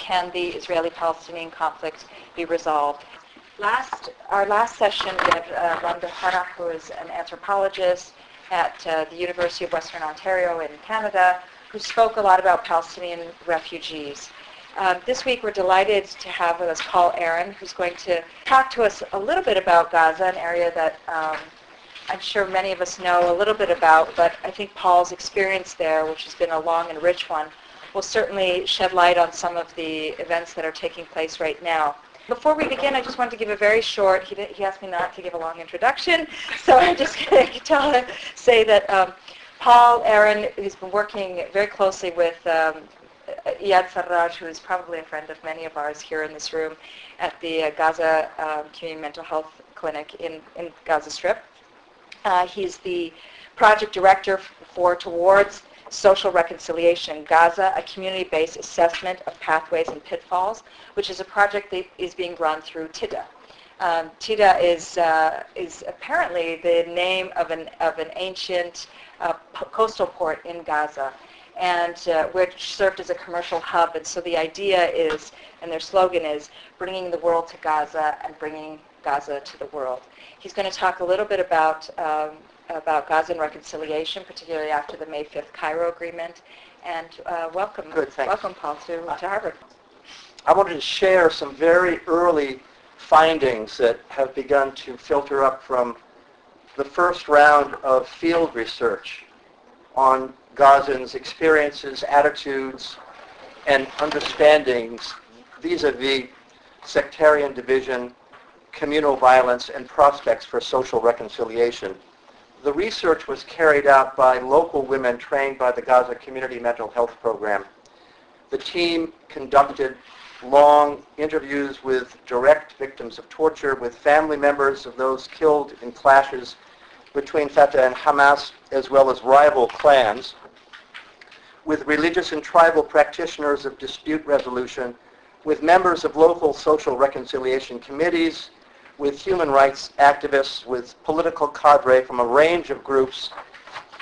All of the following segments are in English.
can the Israeli-Palestinian conflict be resolved? Our last session, we had Rhonda Harnach, who is an anthropologist at the University of Western Ontario in Canada, who spoke a lot about Palestinian refugees. This week we're delighted to have with us Paul Aaron, who's going to talk to us a little bit about Gaza, an area that I'm sure many of us know a little bit about, but I think Paul's experience there, which has been a long and rich one, will certainly shed light on some of the events that are taking place right now. Before we begin, I just wanted to give a very short, he asked me not to give a long introduction, so I'm just going to say that Paul Aaron has been working very closely with Eyad Sarraj, who is probably a friend of many of ours here in this room, at the Gaza Community Mental Health Clinic in Gaza Strip. He's the project director for Towards Social Reconciliation Gaza, a community-based assessment of pathways and pitfalls, which is a project that is being run through Tida. Tida is apparently the name of an ancient coastal port in Gaza, and which served as a commercial hub. And so the idea is, and their slogan is, bringing the world to Gaza and bringing Gaza to the world. He's going to talk a little bit about Gaza and reconciliation, particularly after the May 5th Cairo Agreement. And welcome, Paul, to Harvard. I wanted to share some very early findings that have begun to filter up from the first round of field research on Gazans' experiences, attitudes, and understandings vis-a-vis sectarian division, communal violence, and prospects for social reconciliation. The research was carried out by local women trained by the Gaza Community Mental Health Program. The team conducted long interviews with direct victims of torture, with family members of those killed in clashes between Fatah and Hamas, as well as rival clans, with religious and tribal practitioners of dispute resolution, with members of local social reconciliation committees, with human rights activists, with political cadre from a range of groups,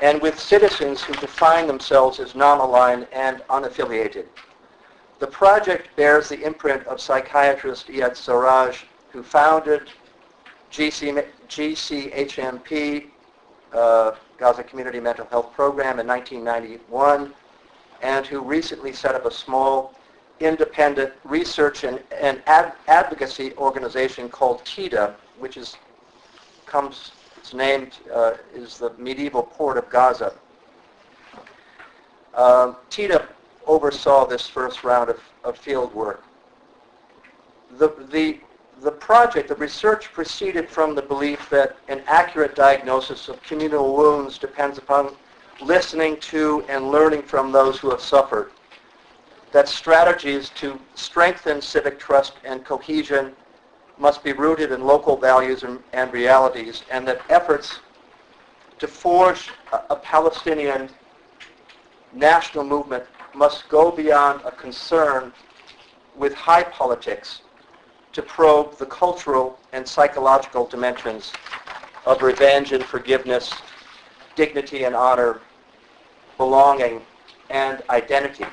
and with citizens who define themselves as non-aligned and unaffiliated. The project bears the imprint of psychiatrist Eyad Sarraj, who founded GCHMP, Gaza Community Mental Health Program, in 1991, and who recently set up a small independent research and advocacy organization called Tida, which is the medieval port of Gaza. Tida oversaw this first round of field work. The project, the research, proceeded from the belief that an accurate diagnosis of communal wounds depends upon listening to and learning from those who have suffered, that strategies to strengthen civic trust and cohesion must be rooted in local values and realities, and that efforts to forge a Palestinian national movement must go beyond a concern with high politics to probe the cultural and psychological dimensions of revenge and forgiveness, dignity and honor, belonging, and identity.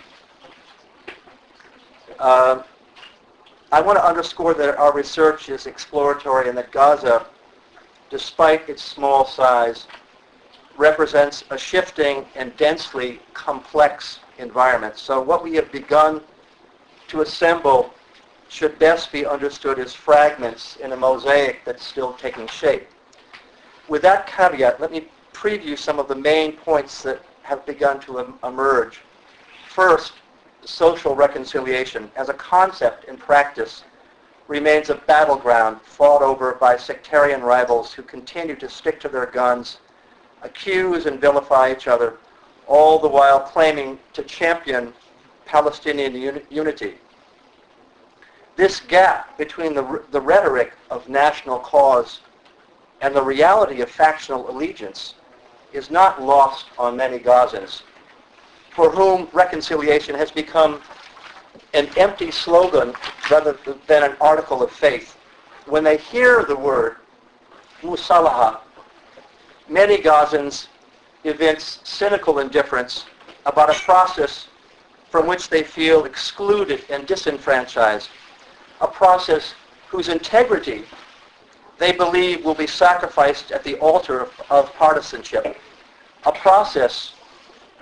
I want to underscore that our research is exploratory and that Gaza, despite its small size, represents a shifting and densely complex environment. So what we have begun to assemble should best be understood as fragments in a mosaic that's still taking shape. With that caveat, let me preview some of the main points that have begun to emerge. First, social reconciliation as a concept and practice remains a battleground fought over by sectarian rivals who continue to stick to their guns, accuse and vilify each other, all the while claiming to champion Palestinian unity. This gap between the rhetoric of national cause and the reality of factional allegiance is not lost on many Gazans, for whom reconciliation has become an empty slogan rather than an article of faith. When they hear the word musalaha, many Gazans evince cynical indifference about a process from which they feel excluded and disenfranchised, a process whose integrity they believe will be sacrificed at the altar of partisanship, a process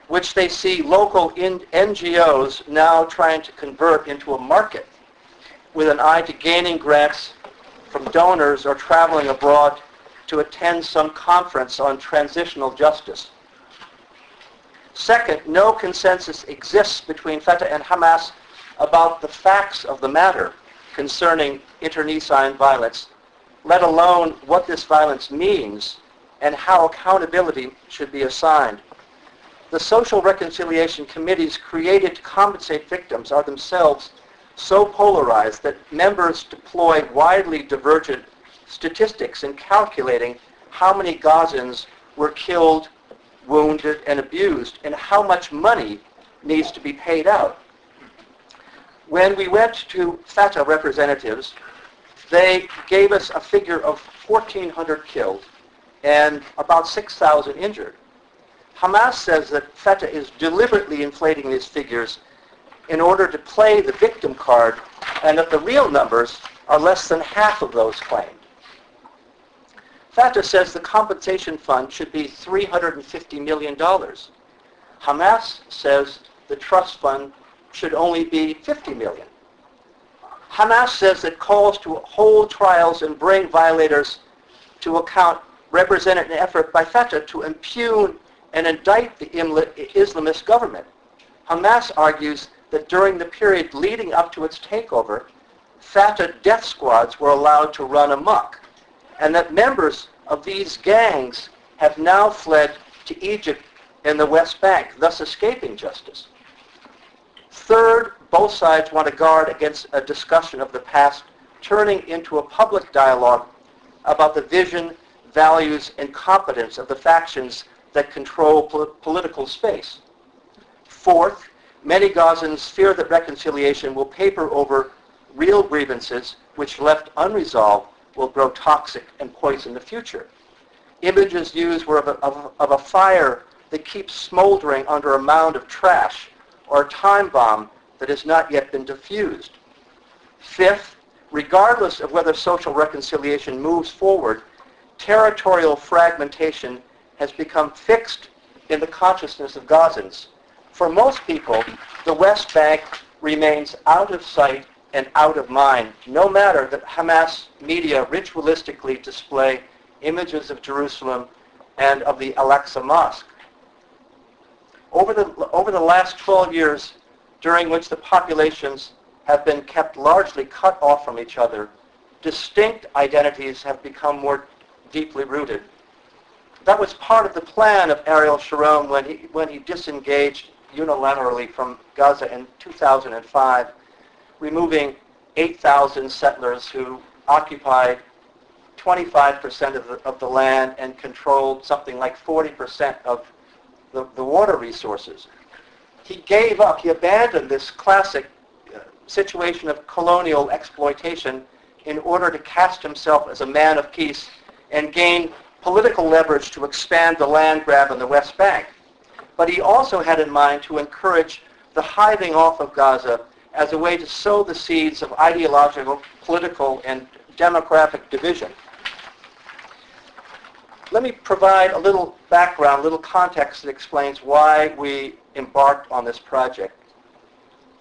which they see local NGOs now trying to convert into a market with an eye to gaining grants from donors or traveling abroad to attend some conference on transitional justice. Second, no consensus exists between Fatah and Hamas about the facts of the matter concerning internecine violence, let alone what this violence means and how accountability should be assigned. The social reconciliation committees created to compensate victims are themselves so polarized that members deploy widely divergent statistics in calculating how many Gazans were killed, wounded, and abused, and how much money needs to be paid out. When we went to Fatah representatives, they gave us a figure of 1,400 killed and about 6,000 injured. Hamas says that Fatah is deliberately inflating these figures in order to play the victim card, and that the real numbers are less than half of those claimed. Fatah says the compensation fund should be $350 million. Hamas says the trust fund should only be $50 million. Hamas says that calls to hold trials and bring violators to account represent an effort by Fatah to impugn and indict the Islamist government. Hamas argues that during the period leading up to its takeover, Fatah death squads were allowed to run amok, and that members of these gangs have now fled to Egypt and the West Bank, thus escaping justice. Third, both sides want to guard against a discussion of the past turning into a public dialogue about the vision, values, and competence of the factions that control political space. Fourth, many Gazans fear that reconciliation will paper over real grievances which, left unresolved, will grow toxic and poison the future. Images used were of a fire that keeps smoldering under a mound of trash, or a time bomb that has not yet been diffused. Fifth, regardless of whether social reconciliation moves forward, territorial fragmentation has become fixed in the consciousness of Gazans. For most people, the West Bank remains out of sight and out of mind, no matter that Hamas media ritualistically display images of Jerusalem and of the Al-Aqsa Mosque. Over the last 12 years, during which the populations have been kept largely cut off from each other, distinct identities have become more deeply rooted. That was part of the plan of Ariel Sharon when he disengaged unilaterally from Gaza in 2005, removing 8,000 settlers who occupied 25% of the land and controlled something like 40% of the water resources. He gave up, he abandoned this classic situation of colonial exploitation in order to cast himself as a man of peace and gain political leverage to expand the land grab in the West Bank. But he also had in mind to encourage the hiving off of Gaza as a way to sow the seeds of ideological, political, and demographic division. Let me provide a little background, a little context that explains why we embarked on this project.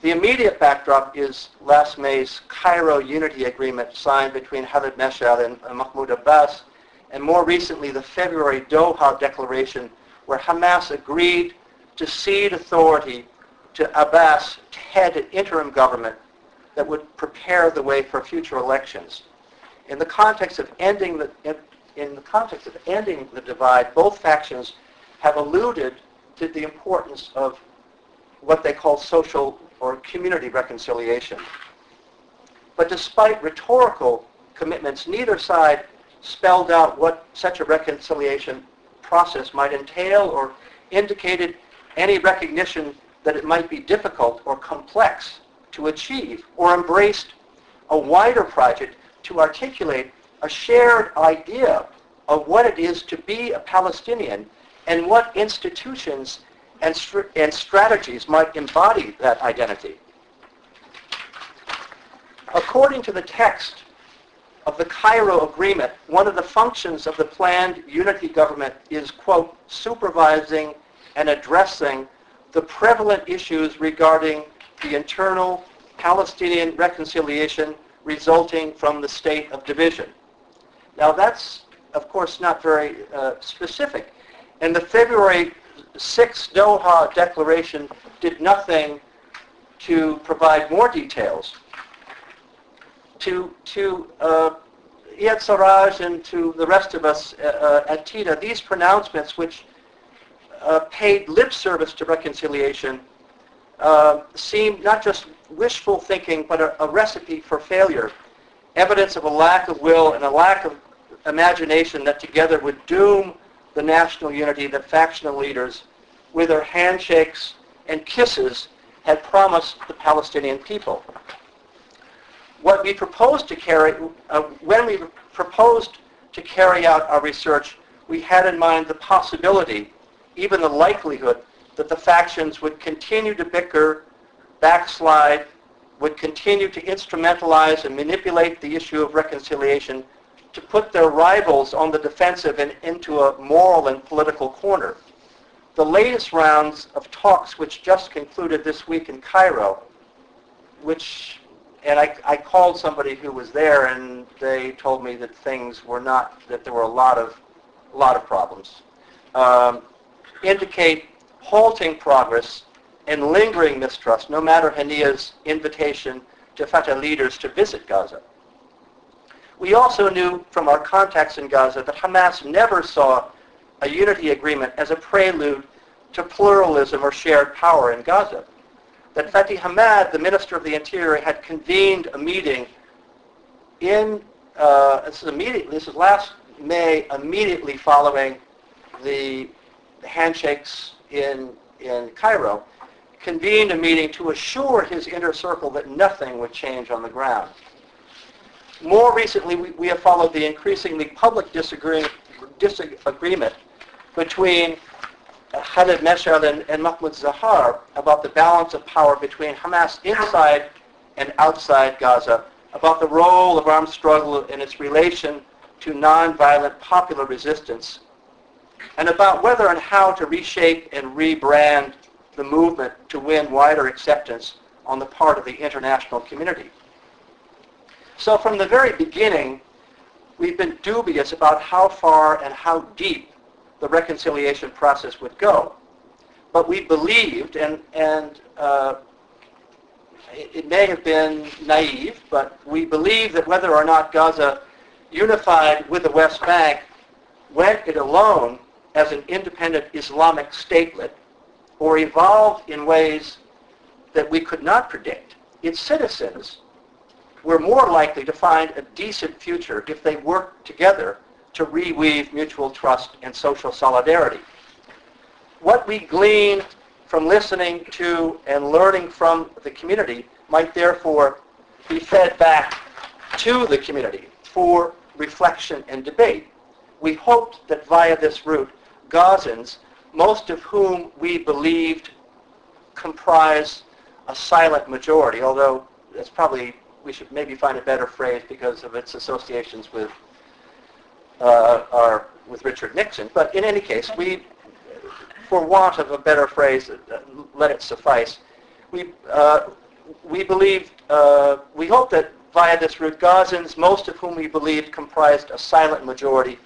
The immediate backdrop is last May's Cairo Unity Agreement signed between Khalid Mashal and Mahmoud Abbas, and more recently the February Doha Declaration, where Hamas agreed to cede authority to Abbas to head an interim government that would prepare the way for future elections. In the context of ending the divide, both factions have alluded to the importance of what they call social or community reconciliation. But despite rhetorical commitments, neither side spelled out what such a reconciliation process might entail or indicated any recognition that it might be difficult or complex to achieve, or embraced a wider project to articulate a shared idea of what it is to be a Palestinian and what institutions and strategies might embody that identity. According to the text of the Cairo Agreement, one of the functions of the planned unity government is, quote, supervising and addressing the prevalent issues regarding the internal Palestinian reconciliation resulting from the state of division. Now that's, of course, not very specific. And the February 6 Doha Declaration did nothing to provide more details. To Eyad Sarraj and to the rest of us at Tida, these pronouncements, which paid lip service to reconciliation, seemed not just wishful thinking, but a recipe for failure, evidence of a lack of will and a lack of imagination that together would doom the national unity that factional leaders, with their handshakes and kisses, had promised the Palestinian people. What we proposed to when we proposed to carry out our research, we had in mind the possibility, even the likelihood, that the factions would continue to bicker, backslide, would continue to instrumentalize and manipulate the issue of reconciliation to put their rivals on the defensive and into a moral and political corner. The latest rounds of talks, which just concluded this week in Cairo, and I called somebody who was there, and they told me that things were not, that there were a lot of problems, indicate halting progress and lingering mistrust, no matter Hania's invitation to Fatah leaders to visit Gaza. We also knew from our contacts in Gaza that Hamas never saw a unity agreement as a prelude to pluralism or shared power in Gaza. That Fatih Hamad, the Minister of the Interior, had convened a meeting this is last May, immediately following the handshakes in Cairo, convened a meeting to assure his inner circle that nothing would change on the ground. More recently, we have followed the increasingly public disagreement between Khalid Meshal and Mahmoud Zahar about the balance of power between Hamas inside and outside Gaza, about the role of armed struggle and its relation to nonviolent popular resistance, and about whether and how to reshape and rebrand the movement to win wider acceptance on the part of the international community. So from the very beginning, we've been dubious about how far and how deep the reconciliation process would go. But we believed, and it may have been naive, but we believed that whether or not Gaza unified with the West Bank, went it alone as an independent Islamic statelet, or evolved in ways that we could not predict, its citizens were more likely to find a decent future if they worked together to reweave mutual trust and social solidarity. What we glean from listening to and learning from the community might therefore be fed back to the community for reflection and debate. We hoped that via this route, Gazans, most of whom we believed comprise a silent majority, although that's probably, we should maybe find a better phrase because of its associations with Richard Nixon. But in any case, we, for want of a better phrase, let it suffice. We believed, we hope that via this route, Gazans, most of whom we believed comprised a silent majority,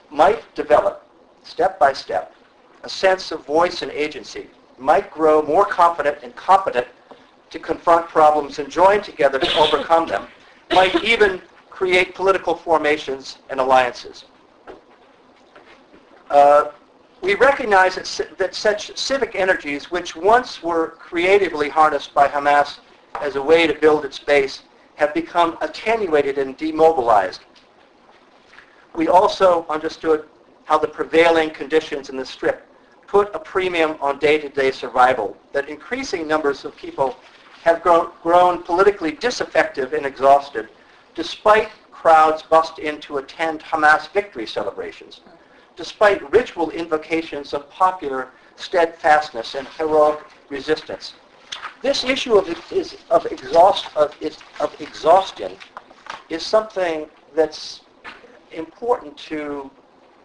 might develop, step by step, a sense of voice and agency, might grow more confident and competent to confront problems and join together to overcome them, might even create political formations and alliances. We recognize that such civic energies, which once were creatively harnessed by Hamas as a way to build its base, have become attenuated and demobilized. We also understood how the prevailing conditions in the Strip put a premium on day-to-day survival, that increasing numbers of people have grown politically disaffected and exhausted, despite crowds bust in to attend Hamas victory celebrations, despite ritual invocations of popular steadfastness and heroic resistance. This issue of exhaustion is something that's important to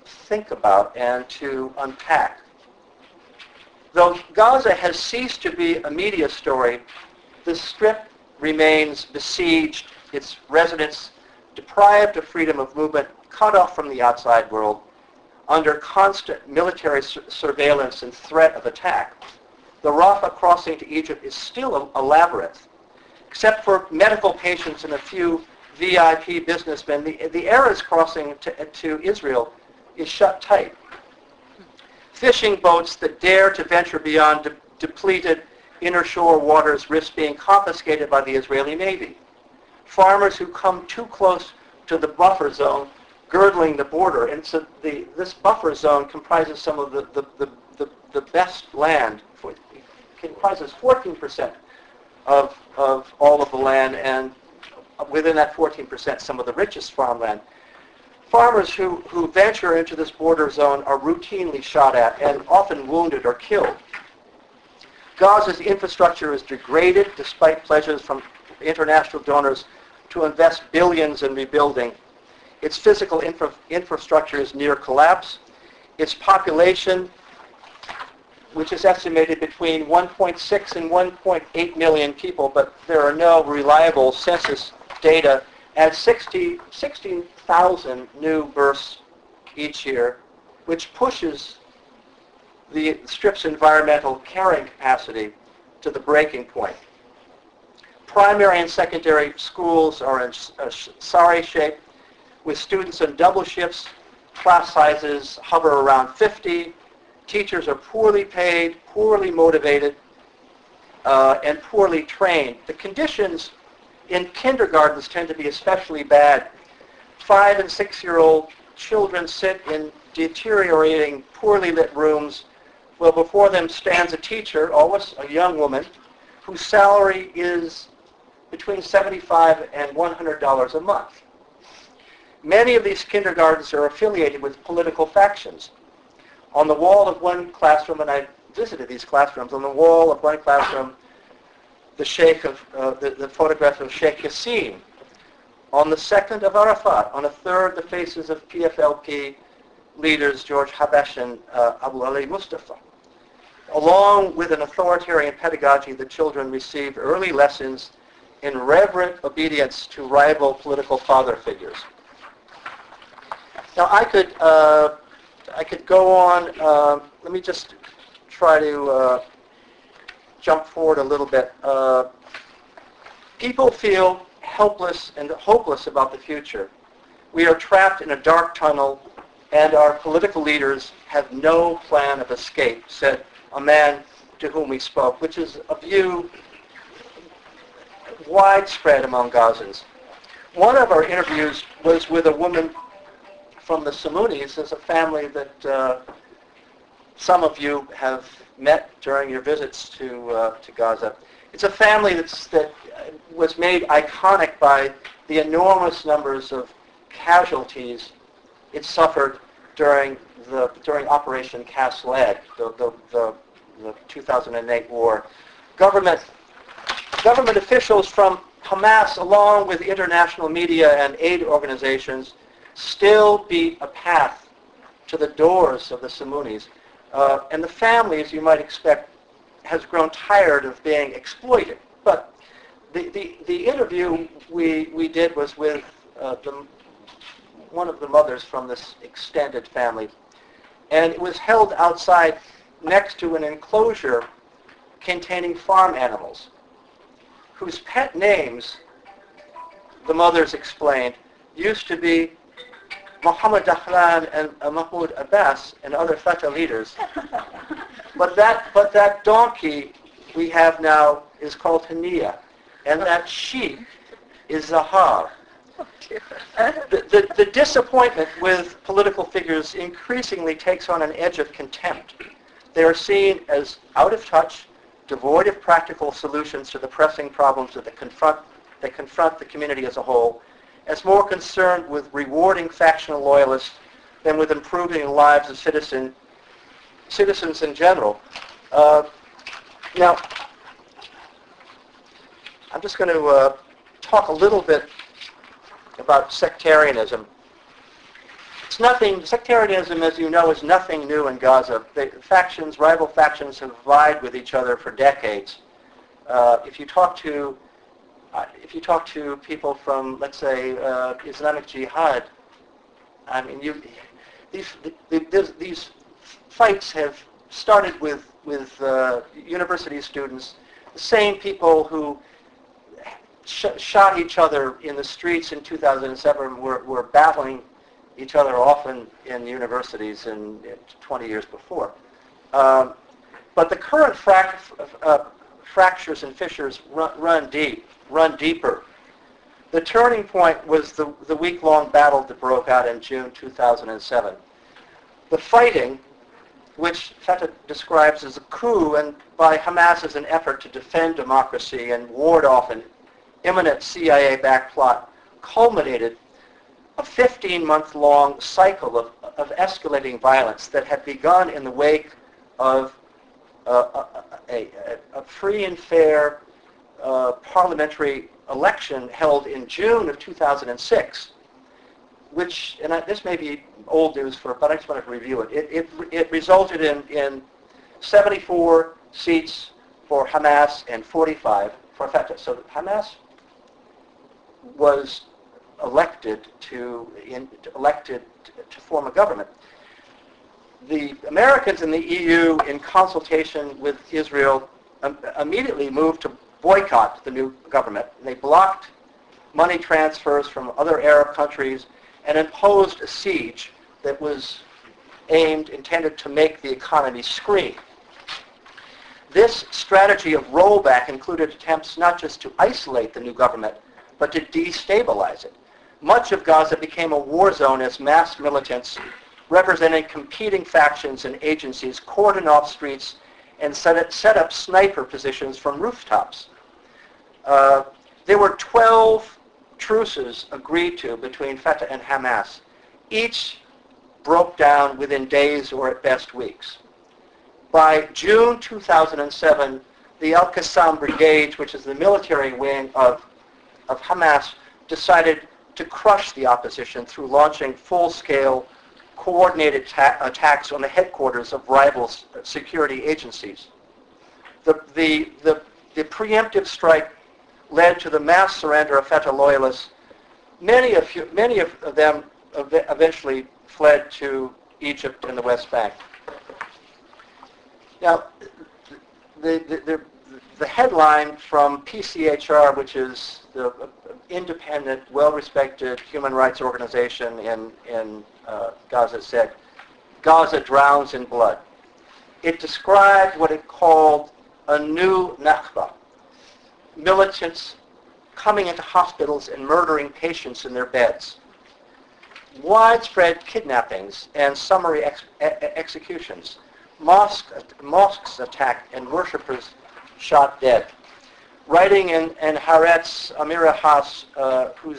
think about and to unpack. Though Gaza has ceased to be a media story, the Strip remains besieged, its residents deprived of freedom of movement, cut off from the outside world, under constant military surveillance and threat of attack. The Rafah crossing to Egypt is still a labyrinth. Except for medical patients and a few VIP businessmen, the Erez crossing to Israel is shut tight. Fishing boats that dare to venture beyond depleted inner shore waters risk being confiscated by the Israeli Navy. Farmers who come too close to the buffer zone girdling the border, and so this buffer zone comprises some of the best land. It comprises 14% of all of the land, and within that 14%, some of the richest farmland. Farmers who venture into this border zone are routinely shot at and often wounded or killed. Gaza's infrastructure is degraded despite pledges from international donors to invest billions in rebuilding. Its physical infrastructure is near collapse. Its population, which is estimated between 1.6 and 1.8 million people, but there are no reliable census data, adds 16,000 new births each year, which pushes the Strip's environmental carrying capacity to the breaking point. Primary and secondary schools are in a sorry shape, with students in double shifts. Class sizes hover around 50. Teachers are poorly paid, poorly motivated, and poorly trained. The conditions in kindergartens tend to be especially bad. 5- and 6-year-old children sit in deteriorating, poorly lit rooms, while before them stands a teacher, always a young woman, whose salary is between $75 and $100 a month. Many of these kindergartens are affiliated with political factions. On the wall of one classroom, and I visited these classrooms, on the wall of one classroom, the photograph of Sheikh Yassin. On the second of Arafat. On a third, the faces of PFLP leaders George Habash and Abu Ali Mustafa. Along with an authoritarian pedagogy, the children receive early lessons in reverent obedience to rival political father figures. Now I could go on. Let me just try to jump forward a little bit. People feel helpless and hopeless about the future. We are trapped in a dark tunnel, and our political leaders have no plan of escape, said a man to whom we spoke, which is a view widespread among Gazans. One of our interviews was with a woman from the Samunis. Is a family that some of you have met during your visits to Gaza. It's a family that was made iconic by the enormous numbers of casualties it suffered during Operation Cast Lead, the 2008 war. Government officials from Hamas, along with international media and aid organizations, still beat a path to the doors of the Samunis. And the family, as you might expect, has grown tired of being exploited. But the interview we did was with one of the mothers from this extended family. And it was held outside next to an enclosure containing farm animals, whose pet names, the mothers explained, used to be Mohammed Dahlan and Mahmoud Abbas and other Fatah leaders. But that donkey we have now is called Hania, and that sheep is Zahar. Oh, dear. The disappointment with political figures increasingly takes on an edge of contempt. They are seen as out of touch, devoid of practical solutions to the pressing problems that confront the community as a whole, as more concerned with rewarding factional loyalists than with improving the lives of citizens citizens in general. Now, I'm just going to talk a little bit about sectarianism. Sectarianism, as you know, is nothing new in Gaza. Rival factions have vied with each other for decades. If you talk to people from, let's say, Islamic Jihad, I mean, these fights have started with university students, the same people who shot each other in the streets in 2007 were battling each other often in universities in 20 years before. But the current fractures and fissures run deeper. The turning point was the week-long battle that broke out in June 2007. The fighting, which Fatah describes as a coup and by Hamas as an effort to defend democracy and ward off an imminent CIA-backed plot, culminated a 15-month-long cycle of escalating violence that had begun in the wake of a free and fair parliamentary election held in June of 2006, which, and this may be old news, but I just want to review it. It resulted in 74 seats for Hamas and 45 for Fatah. So Hamas was elected to form a government. The Americans in the EU, in consultation with Israel, immediately moved to boycott the new government. They blocked money transfers from other Arab countries and imposed a siege that was intended to make the economy scream. This strategy of rollback included attempts not just to isolate the new government, but to destabilize it. Much of Gaza became a war zone as mass militants representing competing factions and agencies cordoned off streets and set up sniper positions from rooftops. There were 12 truces agreed to between Fatah and Hamas. Each broke down within days or at best weeks. By June 2007, the Al-Qassam Brigade, which is the military wing of Hamas, decided to crush the opposition through launching full-scale coordinated attacks on the headquarters of rival security agencies. The preemptive strike led to the mass surrender of Fatah loyalists. Many of them eventually fled to Egypt and the West Bank. Now, the headline from PCHR, which is the independent, well-respected human rights organization in Gaza, said, "Gaza drowns in blood." It described what it called a new Nakba, militants coming into hospitals and murdering patients in their beds, widespread kidnappings and summary executions, mosques attacked and worshippers shot dead. Writing in Haaretz, Amira Haas, who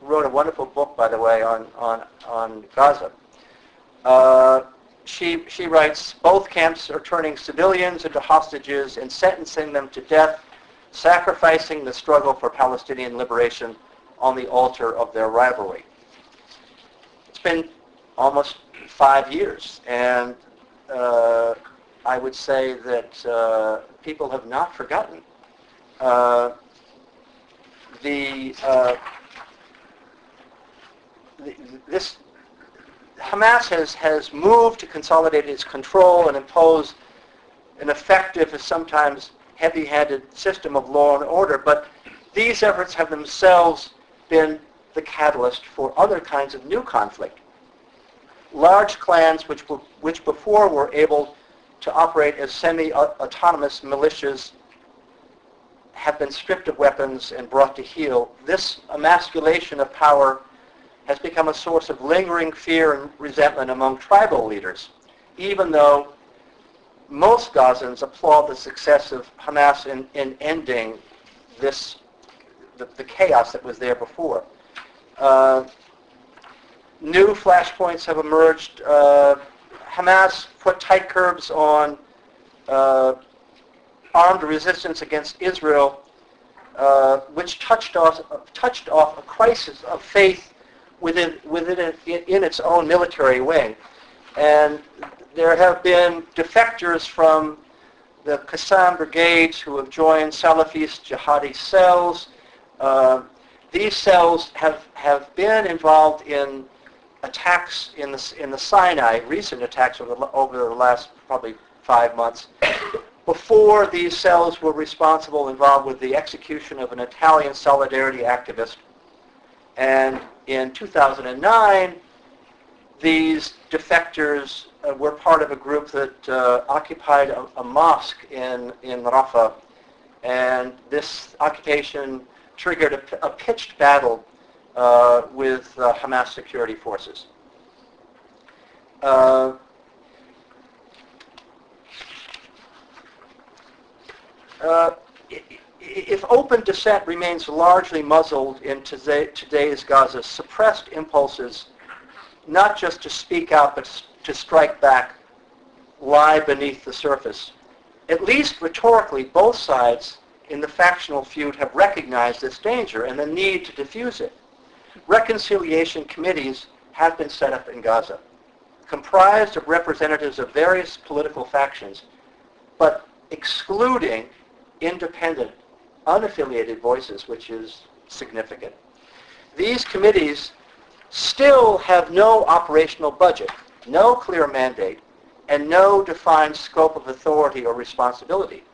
wrote a wonderful book, by the way, on Gaza, she writes, "Both camps are turning civilians into hostages and sentencing them to death, sacrificing the struggle for Palestinian liberation on the altar of their rivalry." It's been almost 5 years, and I would say that people have not forgotten. Hamas has moved to consolidate its control and impose an effective and sometimes heavy-handed system of law and order, but these efforts have themselves been the catalyst for other kinds of new conflict. Large clans which before were able to operate as semi-autonomous militias have been stripped of weapons and brought to heel. This emasculation of power has become a source of lingering fear and resentment among tribal leaders, even though most Gazans applaud the success of Hamas in ending the chaos that was there before. New flashpoints have emerged. Hamas put tight curbs on armed resistance against Israel, which touched off a crisis of faith within in its own military wing. And there have been defectors from the Qassam brigades who have joined Salafist jihadi cells. These cells have been involved in attacks in the Sinai, recent attacks over the last probably 5 months. Before, these cells were involved with the execution of an Italian solidarity activist. And in 2009, these defectors were part of a group that occupied a mosque in Rafah. And this occupation triggered a pitched battle with Hamas security forces. If open dissent remains largely muzzled in today's Gaza, suppressed impulses, not just to speak out but to strike back, lie beneath the surface. At least rhetorically, both sides in the factional feud have recognized this danger and the need to diffuse it. Reconciliation committees have been set up in Gaza, comprised of representatives of various political factions, but excluding independent, unaffiliated voices, which is significant. These committees still have no operational budget, no clear mandate, and no defined scope of authority or responsibility.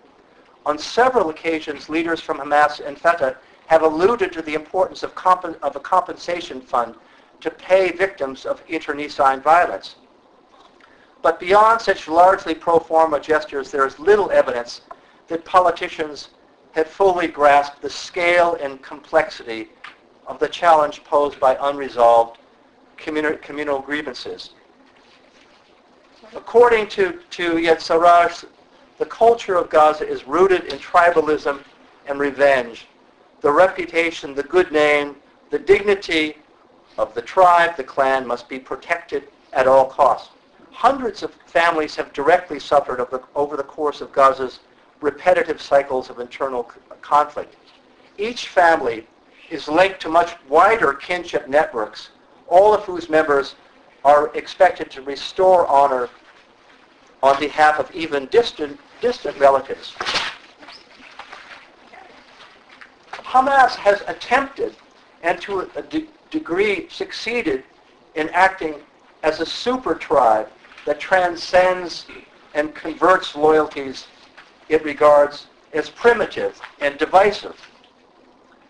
On several occasions, leaders from Hamas and Fatah have alluded to the importance of a compensation fund to pay victims of internecine violence. But beyond such largely pro forma gestures, there is little evidence that politicians have fully grasped the scale and complexity of the challenge posed by unresolved communal grievances. According to Eyad Sarraj, the culture of Gaza is rooted in tribalism and revenge. The reputation, the good name, the dignity of the tribe, the clan, must be protected at all costs. Hundreds of families have directly suffered over the course of Gaza's repetitive cycles of internal conflict. Each family is linked to much wider kinship networks, all of whose members are expected to restore honor on behalf of even distant relatives. Hamas has attempted, and to a degree succeeded, in acting as a super tribe that transcends and converts loyalties it regards as primitive and divisive.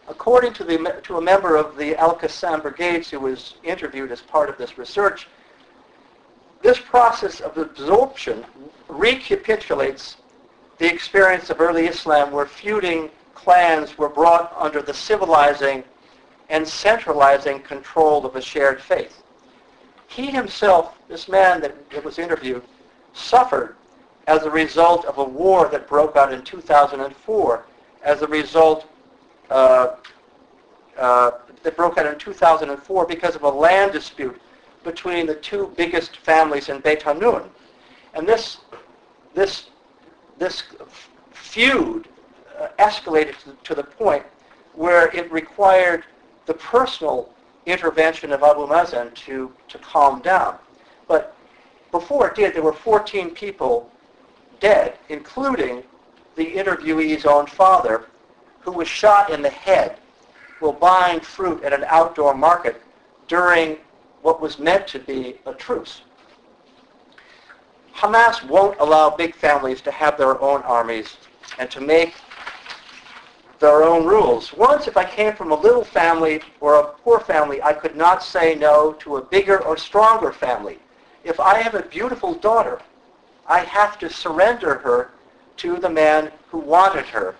According to a member of the Al-Qassam brigades who was interviewed as part of this research, this process of absorption recapitulates the experience of early Islam, where feuding clans were brought under the civilizing and centralizing control of a shared faith. He himself, this man that was interviewed, suffered as a result of a war that broke out in 2004, because of a land dispute between the two biggest families in Beit Hanun. And this feud escalated to the point where it required the personal intervention of Abu Mazen to calm down. But before it did, there were 14 people dead, including the interviewee's own father, who was shot in the head while buying fruit at an outdoor market during what was meant to be a truce. Hamas won't allow big families to have their own armies and to make their own rules. Once, if I came from a little family or a poor family, I could not say no to a bigger or stronger family. If I have a beautiful daughter, I have to surrender her to the man who wanted her,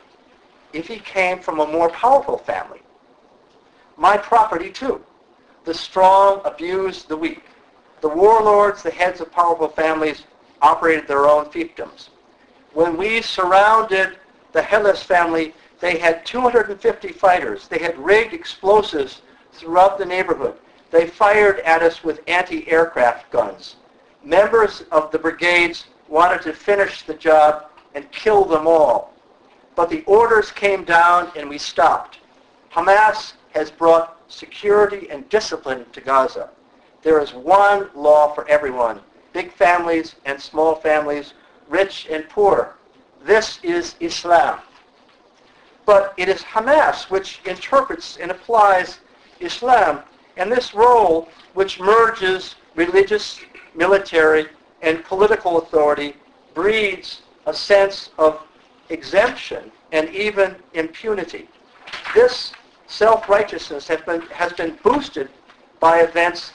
if he came from a more powerful family. My property, too. The strong abused the weak. The warlords, the heads of powerful families, operated their own fiefdoms. When we surrounded the Hellas family, they had 250 fighters. They had rigged explosives throughout the neighborhood. They fired at us with anti-aircraft guns. members of the brigades wanted to finish the job and kill them all. But the orders came down and we stopped. Hamas has brought security and discipline to Gaza. There is one law for everyone, big families and small families, rich and poor. This is Islam. But it is Hamas which interprets and applies Islam, and this role which merges religious, military, and political authority breeds a sense of exemption and even impunity. This self-righteousness has been boosted by events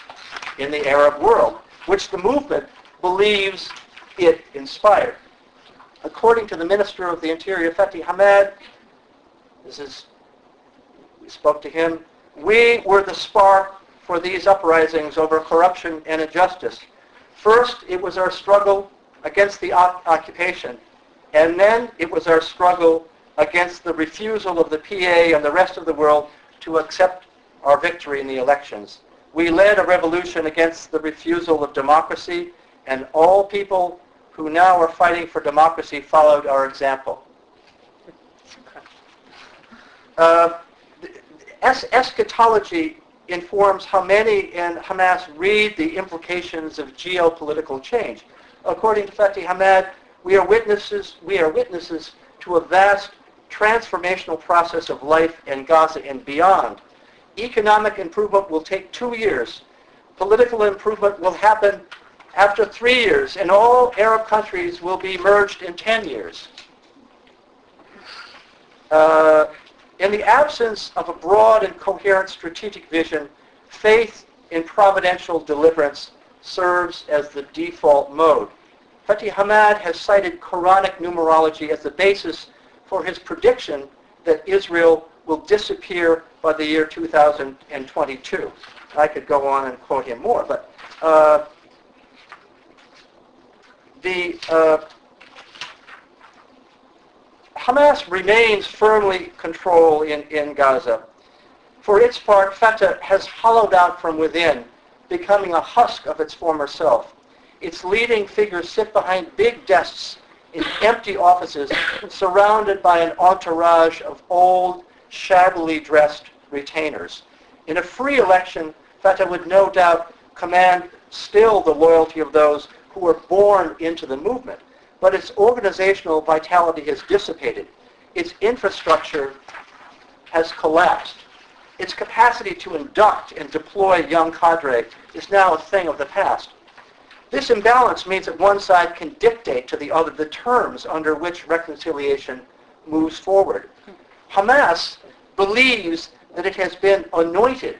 in the Arab world, which the movement believes it inspired. According to the Minister of the Interior, Fatih Hamad, we spoke to him, we were the spark for these uprisings over corruption and injustice. First, it was our struggle against the occupation, and then it was our struggle against the refusal of the PA and the rest of the world to accept our victory in the elections. We led a revolution against the refusal of democracy, and all people who now are fighting for democracy followed our example. Eschatology informs how many in Hamas read the implications of geopolitical change. According to Fatih Hamad, we are witnesses to a vast transformational process of life in Gaza and beyond. Economic improvement will take 2 years. Political improvement will happen after 3 years, and all Arab countries will be merged in 10 years. In the absence of a broad and coherent strategic vision, faith in providential deliverance serves as the default mode. Fatih Hamad has cited Quranic numerology as the basis for his prediction that Israel will disappear by the year 2022. I could go on and quote him more, but Hamas remains firmly controlled in Gaza. For its part, Fatah has hollowed out from within, becoming a husk of its former self. Its leading figures sit behind big desks in empty offices, surrounded by an entourage of old, shabbily dressed retainers. In a free election, Fatah would no doubt command still the loyalty of those who were born into the movement, but its organizational vitality has dissipated. Its infrastructure has collapsed. Its capacity to induct and deploy young cadre is now a thing of the past. This imbalance means that one side can dictate to the other the terms under which reconciliation moves forward. Hamas believes that it has been anointed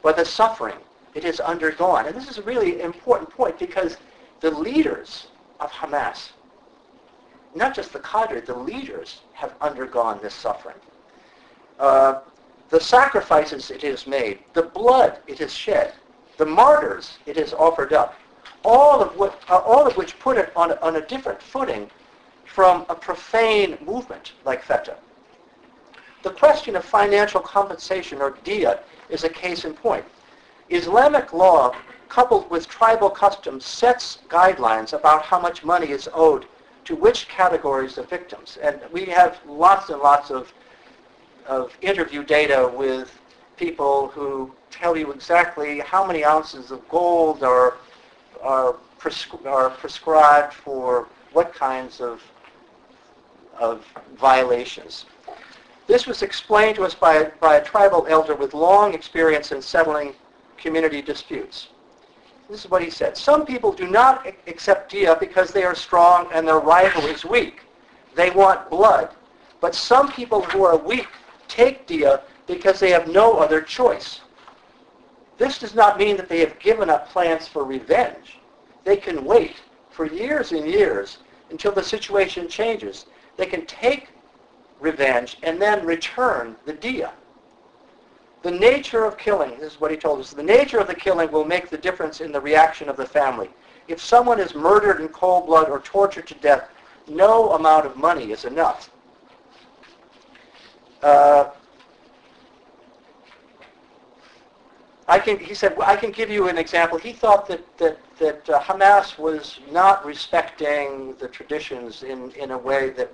by the suffering it has undergone. And this is a really important point because the leaders of Hamas, not just the cadre, the leaders have undergone this suffering. The sacrifices it has made, the blood it has shed, the martyrs it has offered up, all of which put it on a different footing from a profane movement like Fatah. The question of financial compensation, or diya, is a case in point. Islamic law, coupled with tribal customs, sets guidelines about how much money is owed to which categories of victims. And we have lots and lots of interview data with people who tell you exactly how many ounces of gold are prescribed for what kinds of violations. This was explained to us by a tribal elder with long experience in settling community disputes. This is what he said. Some people do not accept diya because they are strong and their rival is weak. They want blood. But some people who are weak take diya because they have no other choice. This does not mean that they have given up plans for revenge. They can wait for years and years until the situation changes. They can take revenge and then return the diya. The nature of killing, this is what he told us, the nature of the killing will make the difference in the reaction of the family. If someone is murdered in cold blood or tortured to death, no amount of money is enough. he said, I can give you an example. He thought that Hamas was not respecting the traditions in a way that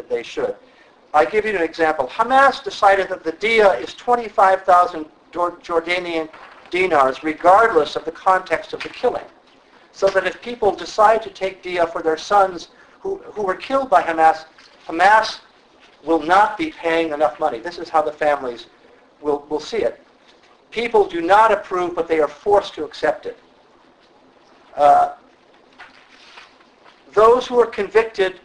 they should. I give you an example. Hamas decided that the diya is 25,000 Jordanian dinars, regardless of the context of the killing. So that if people decide to take diya for their sons who were killed by Hamas, Hamas will not be paying enough money. This is how the families will see it. People do not approve, but they are forced to accept it. Those who are convicted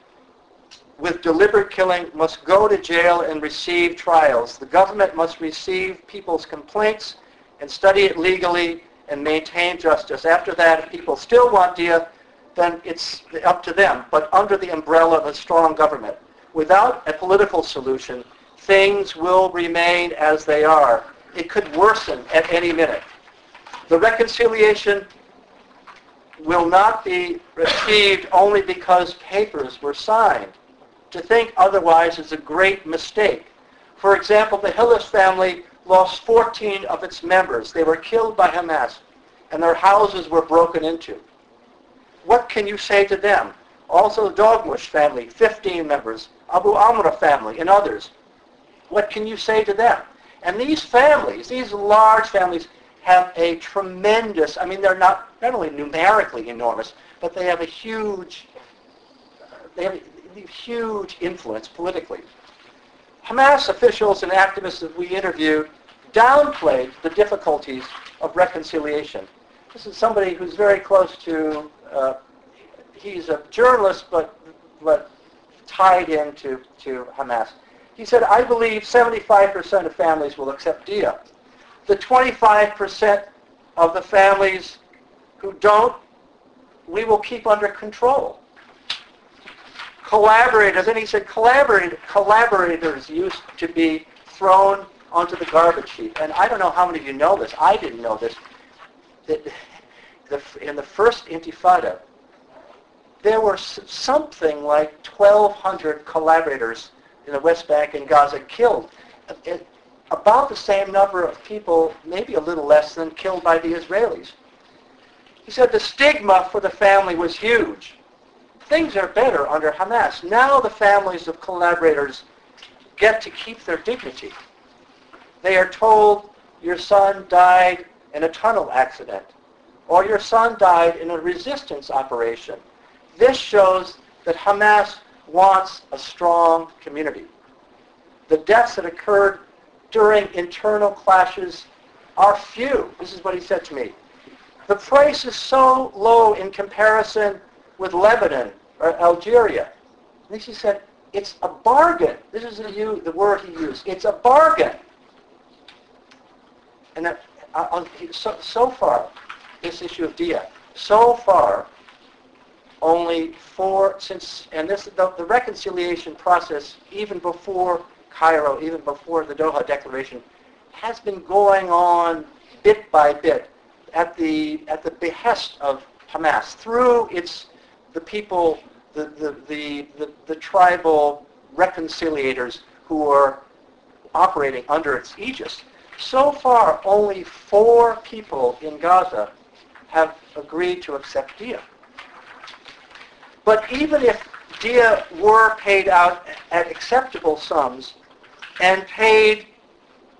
with deliberate killing must go to jail and receive trials. The government must receive people's complaints and study it legally and maintain justice. After that, if people still want diya, then it's up to them, but under the umbrella of a strong government. Without a political solution, things will remain as they are. It could worsen at any minute. The reconciliation will not be achieved only because papers were signed. To think otherwise is a great mistake. For example, the Hillis family lost 14 of its members. They were killed by Hamas, and their houses were broken into. What can you say to them? Also the Dogmush family, 15 members, Abu Amra family, and others. What can you say to them? And these families, these large families, have a tremendous, I mean, they're not only numerically enormous, but they have a huge influence politically. Hamas officials and activists that we interviewed downplayed the difficulties of reconciliation. This is somebody who's very close to, he's a journalist, but tied into Hamas. He said, I believe 75% of families will accept diya. The 25% of the families who don't, we will keep under control. Collaborators, and he said collaborators used to be thrown onto the garbage heap. And I don't know how many of you know this. I didn't know this. That in the first Intifada, there were something like 1,200 collaborators in the West Bank and Gaza killed. About the same number of people, maybe a little less than killed by the Israelis. He said the stigma for the family was huge. Things are better under Hamas. Now the families of collaborators get to keep their dignity. They are told your son died in a tunnel accident, or your son died in a resistance operation. This shows that Hamas wants a strong community. The deaths that occurred during internal clashes are few. This is what he said to me. The price is so low in comparison with Lebanon or Algeria. And he said, it's a bargain. This is the word he used. It's a bargain. And that, so far, this issue of diya, so far, only the reconciliation process, even before Cairo, even before the Doha Declaration, has been going on bit by bit at the behest of Hamas through the people, the tribal reconciliators who are operating under its aegis. So far, only 4 people in Gaza have agreed to accept diya. But even if diya were paid out at acceptable sums and paid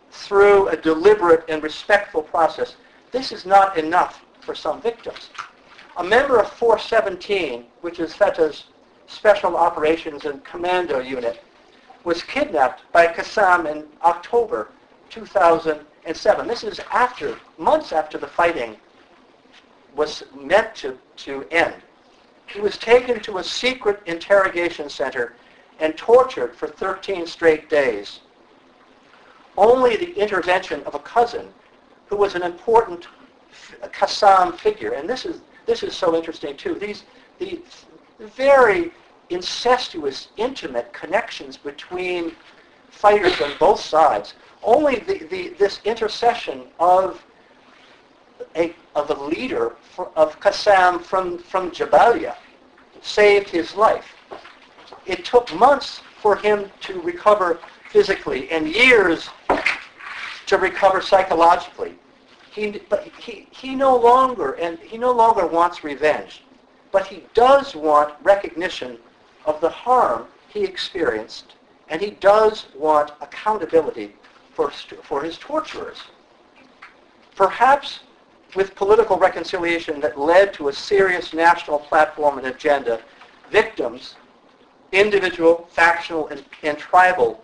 through a deliberate and respectful process, this is not enough for some victims. A member of 417, which is FETA's Special Operations and Commando Unit, was kidnapped by Qassam in October 2007. This is months after the fighting was meant to end. He was taken to a secret interrogation center and tortured for 13 straight days. Only the intervention of a cousin who was an important Qassam figure, and this is so interesting too, the very incestuous, intimate connections between fighters on both sides. Only this intercession of a leader of Qassam from Jabalia saved his life. It took months for him to recover physically and years to recover psychologically. He no longer wants revenge, but he does want recognition of the harm he experienced, and he does want accountability for his torturers. Perhaps with political reconciliation that led to a serious national platform and agenda, victims, individual, factional, and tribal,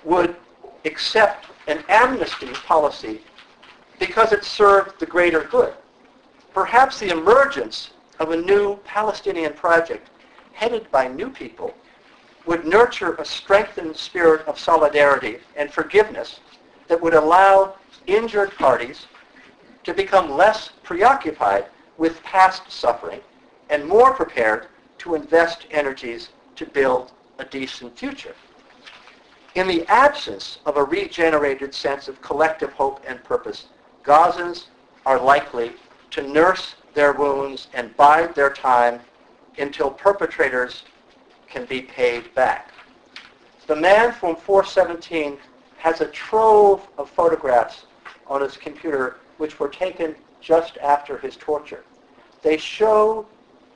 would accept an amnesty policy because it served the greater good. Perhaps the emergence of a new Palestinian project headed by new people would nurture a strengthened spirit of solidarity and forgiveness that would allow injured parties to become less preoccupied with past suffering and more prepared to invest energies to build a decent future. In the absence of a regenerated sense of collective hope and purpose, Gazans are likely to nurse their wounds and bide their time until perpetrators can be paid back. The man from 417 has a trove of photographs on his computer which were taken just after his torture. They show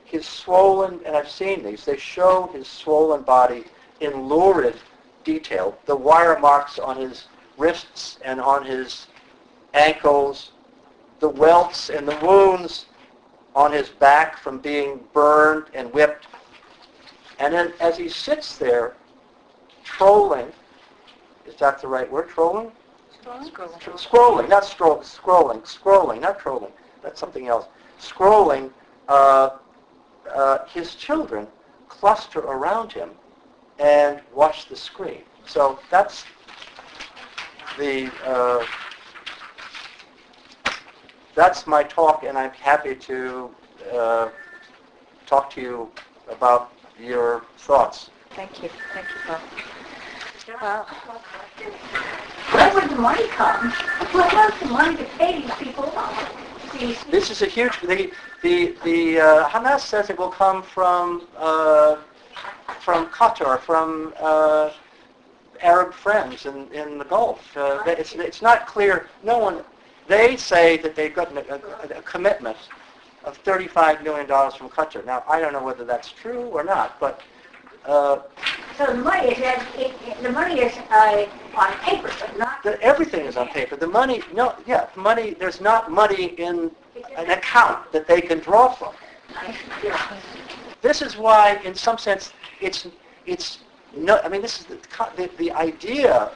his swollen, and I've seen these, they show his swollen body in lurid detail, the wire marks on his wrists and on his ankles, the welts and the wounds on his back from being burned and whipped. And then as he sits there trolling, is that the right word, trolling? Scrolling, not scrolling, not trolling. That's something else. Scrolling, his children cluster around him and watch the screen. So that's my talk, and I'm happy to talk to you about your thoughts. Thank you, Bob. Wow. Where would the money come? Where was the money to pay these people off? This is a huge. The Hamas says it will come from Qatar, from Arab friends in the Gulf. It's not clear. No one. They say that they've gotten a commitment of $35 million from Qatar. Now I don't know whether that's true or not, but. So the money is on paper, but not. Everything is on paper. The money, money. There's not money in an account that they can draw from. This is why, in some sense, it's no. I mean, this is the idea.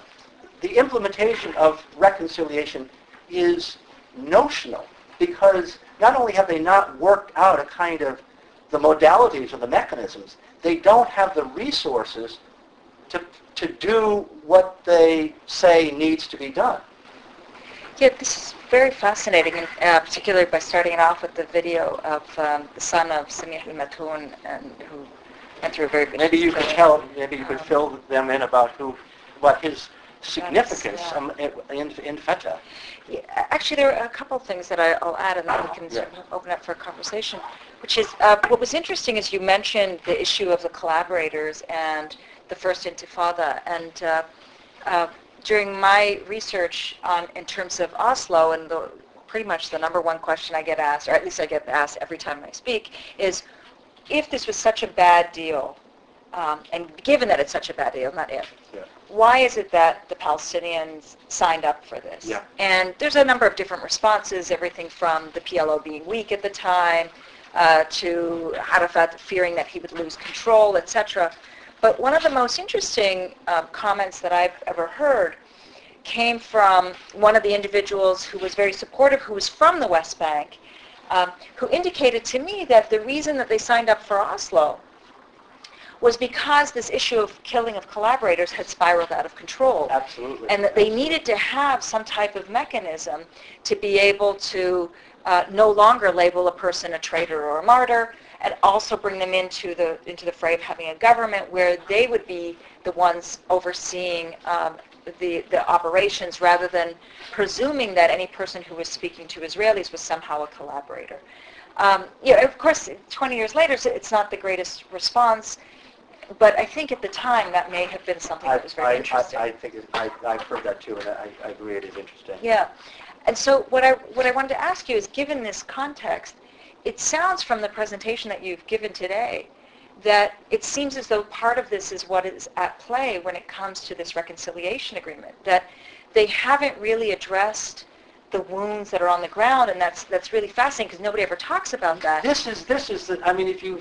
The implementation of reconciliation is notional because not only have they not worked out a kind of the modalities or the mechanisms, they don't have the resources to do what they say needs to be done. Yeah, this is very fascinating, and particularly by starting it off with the video of the son of Samih al-Matoon, and who went through a very good. Maybe you could fill them in about what his significance in Fatah. Yeah, actually, there are a couple of things that I'll add, and then we can sort of open up for a conversation. Which is, what was interesting is you mentioned the issue of the collaborators and the first Intifada. And during my research in terms of Oslo, and pretty much the number one question I get asked, or at least I get asked every time I speak, is if this was such a bad deal, and given that it's such a bad deal, not if, why is it that the Palestinians signed up for this? Yeah. And there's a number of different responses, everything from the PLO being weak at the time, to Arafat fearing that he would lose control, etc. But one of the most interesting comments that I've ever heard came from one of the individuals who was very supportive, who was from the West Bank, who indicated to me that the reason that they signed up for Oslo was because this issue of killing of collaborators had spiraled out of control. Absolutely. And that they needed to have some type of mechanism to be able to no longer label a person a traitor or a martyr, and also bring them into the fray of having a government where they would be the ones overseeing the operations, rather than presuming that any person who was speaking to Israelis was somehow a collaborator. Of course, 20 years later, it's not the greatest response. But I think at the time that may have been something that was very interesting. I think I've heard that too, and I agree it is interesting. Yeah. And so what I wanted to ask you is, given this context, it sounds from the presentation that you've given today that it seems as though part of this is what is at play when it comes to this reconciliation agreement, that they haven't really addressed the wounds that are on the ground, and that's really fascinating because nobody ever talks about that. This is I mean, if you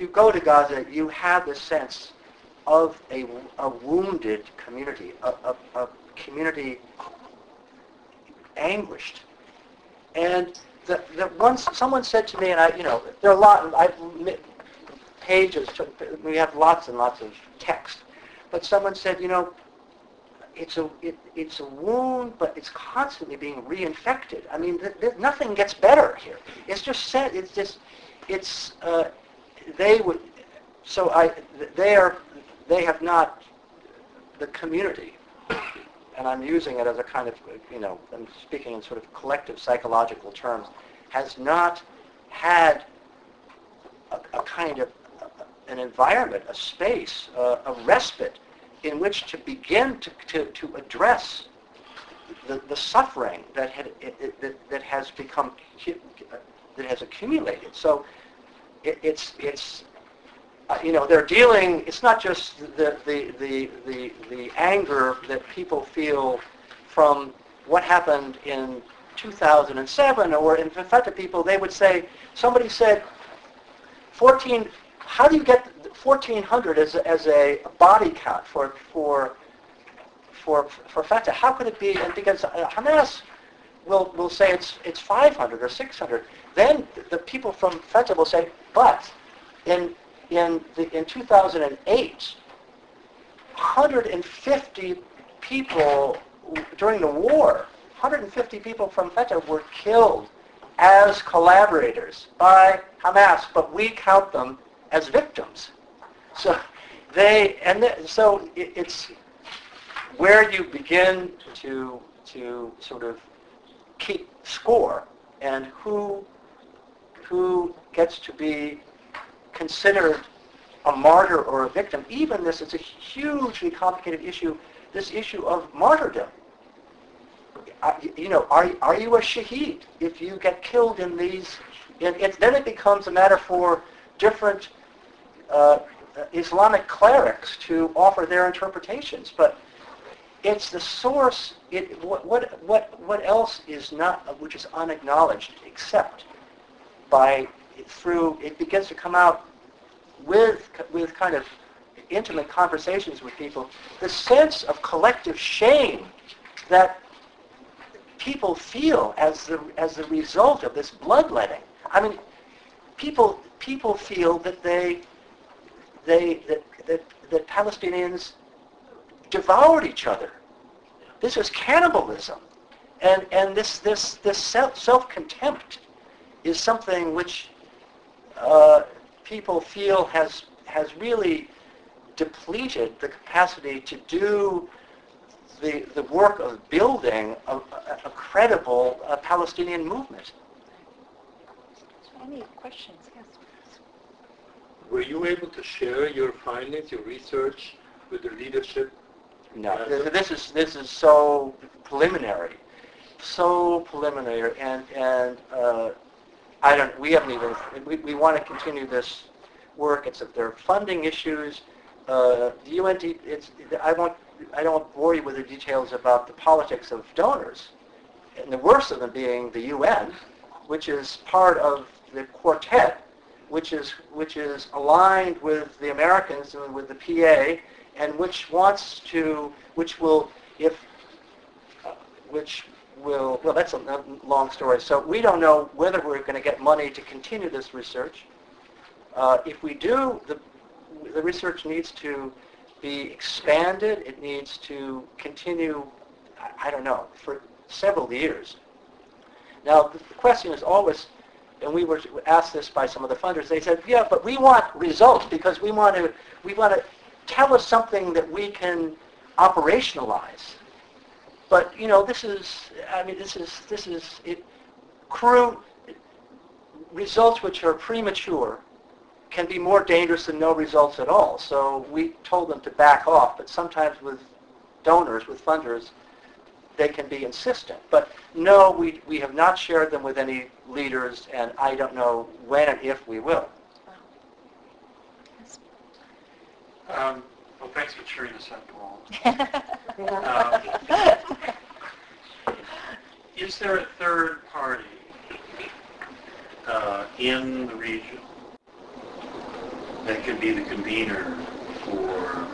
go to Gaza, you have this sense of a wounded community, a community anguished. And once someone said to me, and there are a lot, pages, we have lots and lots of text, but someone said, it's a wound, but it's constantly being reinfected. I mean, nothing gets better here. It's just said. They would. So they have not, the community, and I'm using it as a kind of, I'm speaking in sort of collective psychological terms, has not had a kind of an environment, a space, a respite in which to begin to address the suffering that has become, that has accumulated. So it's they're dealing. It's not just the anger that people feel from what happened in 2007, or in fact, people, they would say, somebody said, 14. How do you get 1,400 as a body count for Fatah? How could it be? And because Hamas will say it's 500 or 600, then the people from Fatah will say, but in 2008, 150 people during the war, 150 people from Fatah were killed as collaborators by Hamas, but we count them as victims. So it's where you begin to sort of keep score, and who gets to be considered a martyr or a victim. Even this is a hugely complicated issue. This issue of martyrdom. Are you a shaheed if you get killed in these? Then it becomes a matter for different Islamic clerics to offer their interpretations, but it's the source. What else is not, which is unacknowledged, except through it begins to come out with kind of intimate conversations with people. The sense of collective shame that people feel as the result of this bloodletting. I mean, people feel that that Palestinians devoured each other. This is cannibalism, and this self-contempt is something which people feel has really depleted the capacity to do the work of building a credible Palestinian movement. Any questions? Yes. Were you able to share your findings, your research, with the leadership? No, this is so preliminary, and we haven't even. We want to continue this work. There are funding issues. The UND. I don't bore you with the details about the politics of donors, and the worst of them being the UN, which is part of the quartet, which is aligned with the Americans and with the PA, and which will, well, that's a long story. So we don't know whether we're going to get money to continue this research. If we do, the research needs to be expanded. It needs to continue, I don't know, for several years. Now, the question is always, and we were asked this by some of the funders, they said, yeah, but we want results because we want to tell us something that we can operationalize. But, this is results which are premature can be more dangerous than no results at all. So we told them to back off, but sometimes with donors, with funders, they can be insistent. But no, we have not shared them with any leaders, and I don't know when and if we will. Well, thanks for cheering us up, Paul. Is there a third party in the region that could be the convener or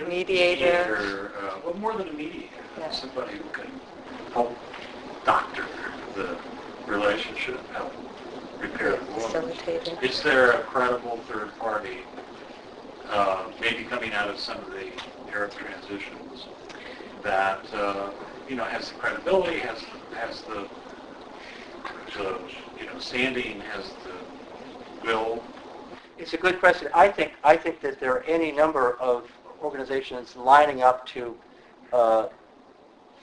mediator? Well, more than a mediator, somebody who can help doctor the relationship, help repair the wound. Is there a credible third party, maybe coming out of some of the Arab transitions, that has the credibility, has the standing, has the will? It's a good question. I think that there are any number of organizations lining up to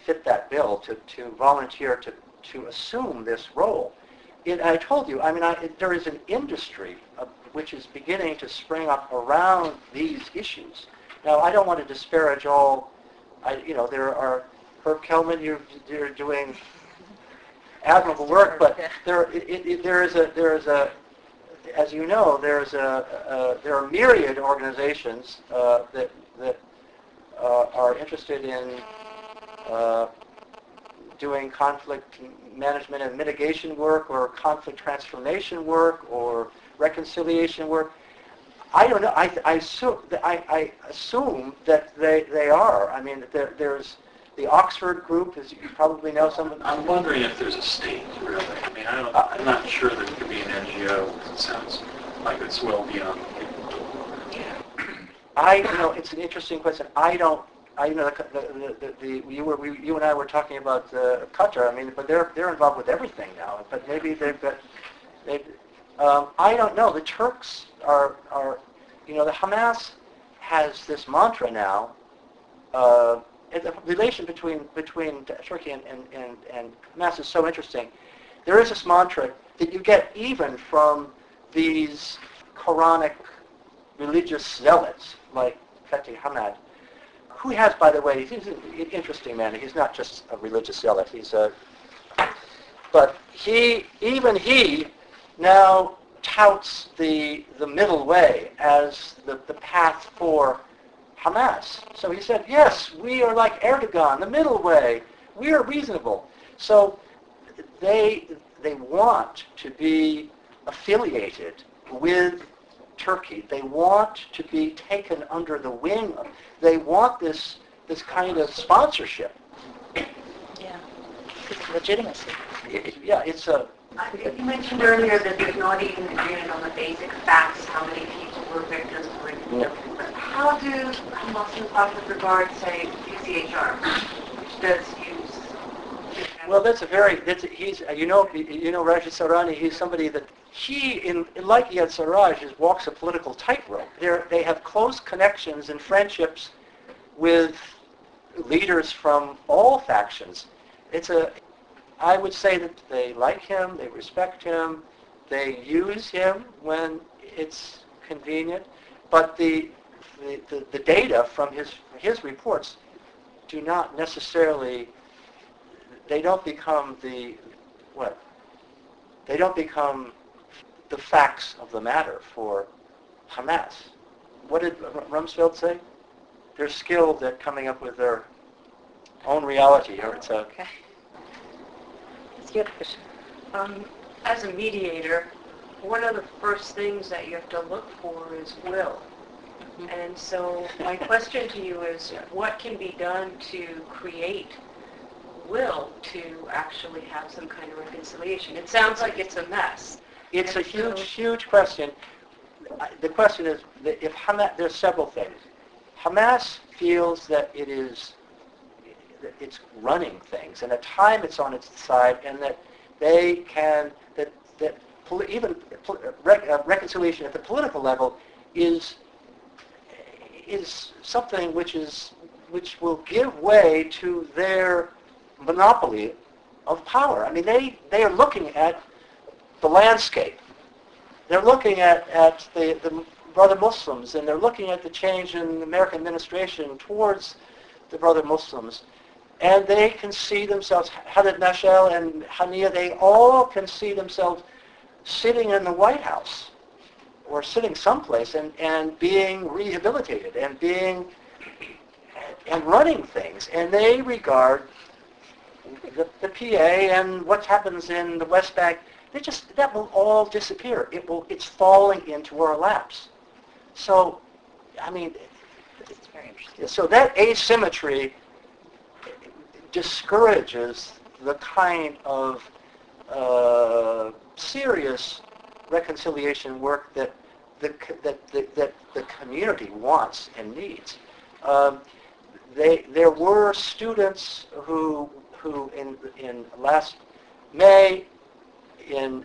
fit that bill, to volunteer to assume this role. I told you, there is an industry which is beginning to spring up around these issues. Now, I don't want to disparage all. There are Herb Kelman. You're doing admirable work, but there is a as you know, there are myriad organizations that are interested in doing conflict management and mitigation work, or conflict transformation work, or reconciliation work. I don't know. I assume that they are. There's the Oxford group, as you probably know. I'm wondering if there's a state, really. I'm not sure that it could be an NGO. It sounds like it's well beyond. It's an interesting question. You and I were talking about Qatar. But they're involved with everything now. But maybe I don't know. The Turks are the Hamas has this mantra now. The relation between Turkey and Hamas is so interesting. There is this mantra that you get even from these Quranic religious zealots like Fatih Hamad, who has, by the way, he's an interesting man. He's not just a religious zealot. But he now touts the middle way as the path for Hamas. So he said, yes, we are like Erdogan, the middle way. We are reasonable. So they want to be affiliated with Turkey. They want to be taken under the wing. They want this kind of sponsorship. Yeah, it's legitimacy. It's a... You mentioned earlier that there's not even agreement on the basic facts, how many people were victims. But how do Hamas and Fatah with regard, say, PCHR, which does use... Well, he's Rashid Sarani. He's somebody that like Eyad Sarraj, walks a political tightrope. They have close connections and friendships with leaders from all factions. I would say that they like him, they respect him, they use him when it's convenient, but the data from his reports do not necessarily, they don't become the facts of the matter for Hamas. What did Rumsfeld say? They're skilled at coming up with their own reality. Okay. As a mediator, one of the first things that you have to look for is will. Mm-hmm. And so my question to you is, what can be done to create will to actually have some kind of reconciliation? It sounds like it's a mess. It's a huge question. The question is, if Hamas, there's several things. Hamas feels that it's running things, and at times it's on its side, and that they can, reconciliation at the political level is something which will give way to their monopoly of power. I mean, they are looking at the landscape. They're looking at the brother Muslims, and they're looking at the change in the American administration towards the brother Muslims. And they can see themselves, Khaled Nashel and Hania, they all can see themselves sitting in the White House or sitting someplace and being rehabilitated and running things. And they regard the PA and what happens in the West Bank, that will all disappear. It's falling into our laps. So, I mean, It's very interesting. so that asymmetry discourages the kind of serious reconciliation work that the community wants and needs. There were students who in last May in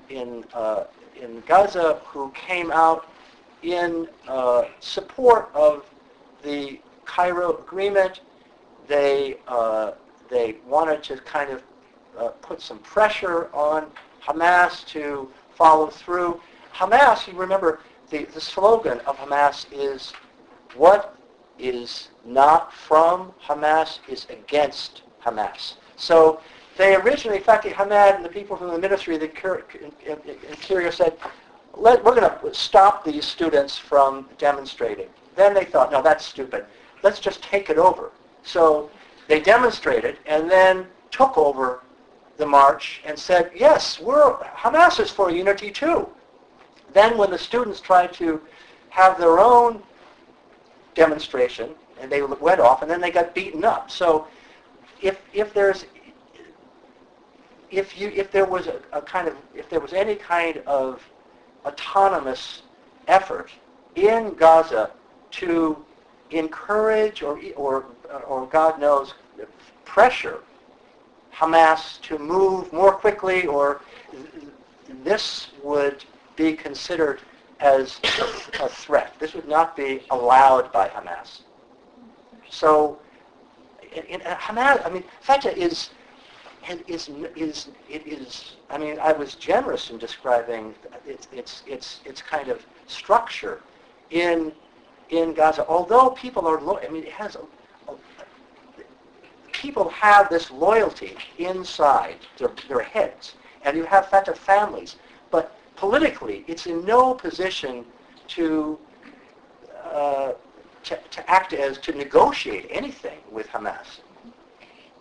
Gaza who came out in support of the Cairo agreement. They wanted to kind of put some pressure on Hamas to follow through. Hamas, you remember, the slogan of Hamas is, what is not from Hamas is against Hamas. So they originally, Fatih Hamad and the people from the Ministry of the Interior said, we're going to stop these students from demonstrating. Then they thought, no, that's stupid. Let's just take it over. So they demonstrated and then took over the march and said, yes, Hamas is for unity too. Then when the students tried to have their own demonstration, and they went off, and then they got beaten up. So if there was any kind of autonomous effort in Gaza to encourage or God knows pressure Hamas to move more quickly, or this would be considered as a threat. This would not be allowed by Hamas. So, Hamas, I mean, Fatah is. I mean, I was generous in describing its kind of structure in Gaza. Although people are, people have this loyalty inside their heads, and you have Fatah families, but politically, it's in no position to to negotiate anything with Hamas.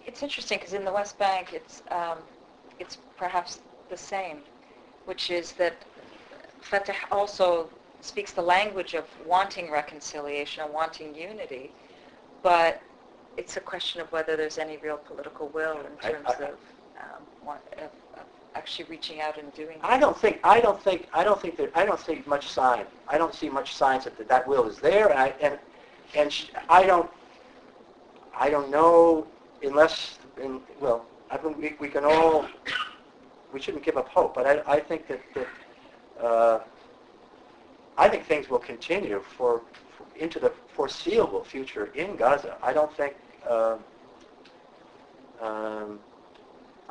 It's interesting because in the West Bank, it's perhaps the same, which is that Fatah also speaks the language of wanting reconciliation and wanting unity, but it's a question of whether there's any real political will in terms of actually reaching out and doing. I don't see much sign. I don't see much signs that will is there, and I don't know unless we can all, we shouldn't give up hope, but I think that I think things will continue into the foreseeable future in Gaza. I don't think.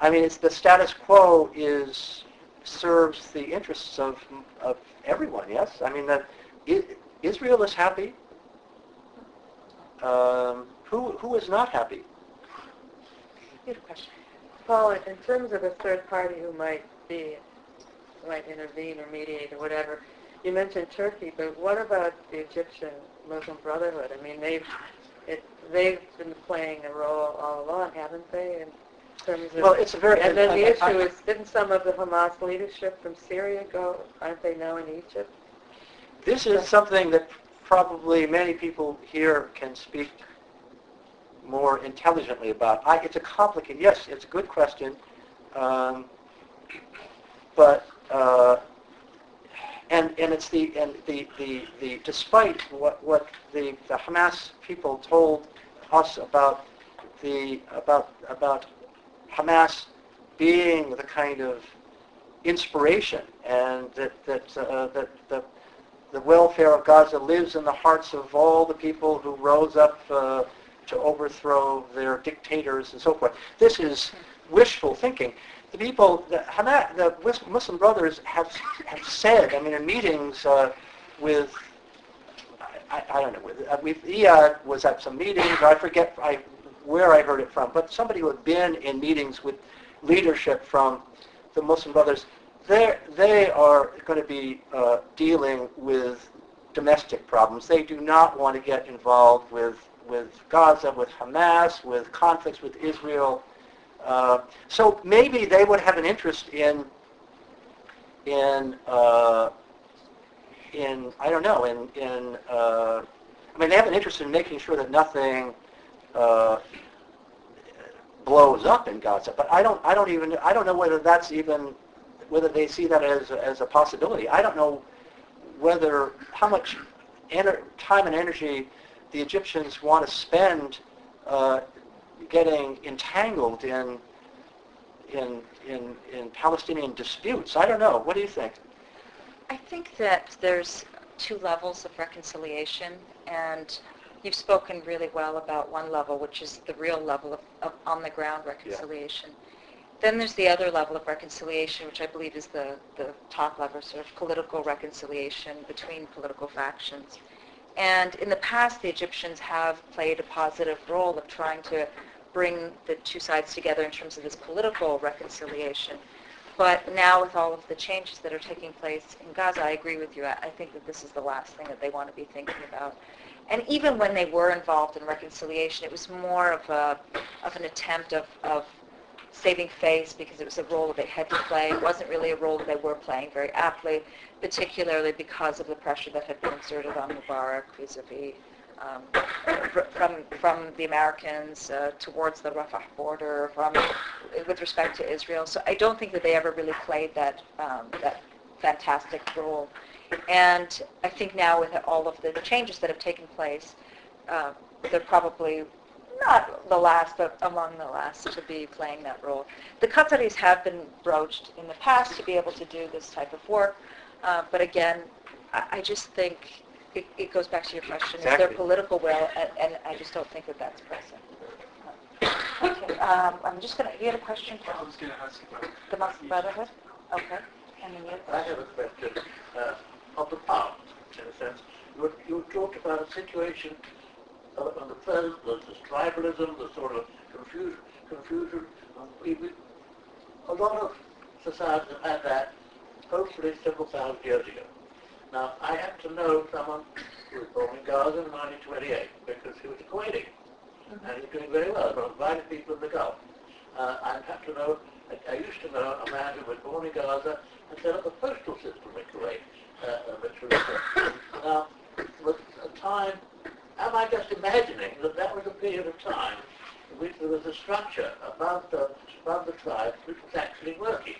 I mean, it's the status quo serves the interests of everyone. Yes, I mean that Israel is happy. Who is not happy? Good question. Paul, in terms of a third party who might intervene or mediate or whatever, you mentioned Turkey, but what about the Egyptian Muslim Brotherhood? I mean, they've been playing a role all along, haven't they? In terms of, well, it's a very. And then the issue is, didn't some of the Hamas leadership from Syria go? Aren't they now in Egypt? This is something that probably many people here can speak more intelligently about. It's a complicated. Yes, it's a good question, but and it's the despite what the Hamas people told us about Hamas being the kind of inspiration, and that the welfare of Gaza lives in the hearts of all the people who rose up to overthrow their dictators and so forth. This is wishful thinking. The people, the Muslim Brothers have said, I mean, in meetings with, I don't know, with Eyad was at some meetings, I forget where I heard it from, but somebody who had been in meetings with leadership from the Muslim Brothers, they are going to be dealing with domestic problems. They do not want to get involved with Gaza, with Hamas, with conflicts with Israel. So maybe they would have an interest in I don't know, I mean, they have an interest in making sure that nothing blows up in Gaza. But I don't know whether they see that as a possibility. I don't know how much time and energy the Egyptians want to spend getting entangled in Palestinian disputes. I don't know. What do you think? I think that there's two levels of reconciliation, and you've spoken really well about one level, which is the real level of on-the-ground reconciliation. Yeah. Then there's the other level of reconciliation, which I believe is the top level, sort of political reconciliation between political factions. And in the past, the Egyptians have played a positive role of trying to bring the two sides together in terms of this political reconciliation. But now with all of the changes that are taking place in Gaza, I agree with you. I think that this is the last thing that they want to be thinking about. And even when they were involved in reconciliation, it was more of an attempt of saving face, because it was a role that they had to play. It wasn't really a role that they were playing very aptly, particularly because of the pressure that had been exerted on Mubarak vis-a-vis from the Americans towards the Rafah border, with respect to Israel. So I don't think that they ever really played that fantastic role. And I think now with all of the changes that have taken place, they're probably not the last, but among the last to be playing that role. The Qataris have been broached in the past to be able to do this type of work, but again, I just think it goes back to your question. Exactly. Is there political will, and I just don't think that that's present. Okay, I'm just going to, you had a question? I was going to ask about the Muslim Brotherhood? Okay. And then you I have a question of the past, in a sense. You talked about a situation on the present, there's tribalism, the sort of confusion. A lot of societies have had that, hopefully several thousand years ago. Now, I happen to know someone who was born in Gaza in 1928 because he was a Kuwaiti, and he's doing very well. He was inviting people in the Gulf. I used to know a man who was born in Gaza and set up a postal system in Kuwait, which was now, was a time. Am I just imagining that was a period of time in which there was a structure above the tribe which was actually working?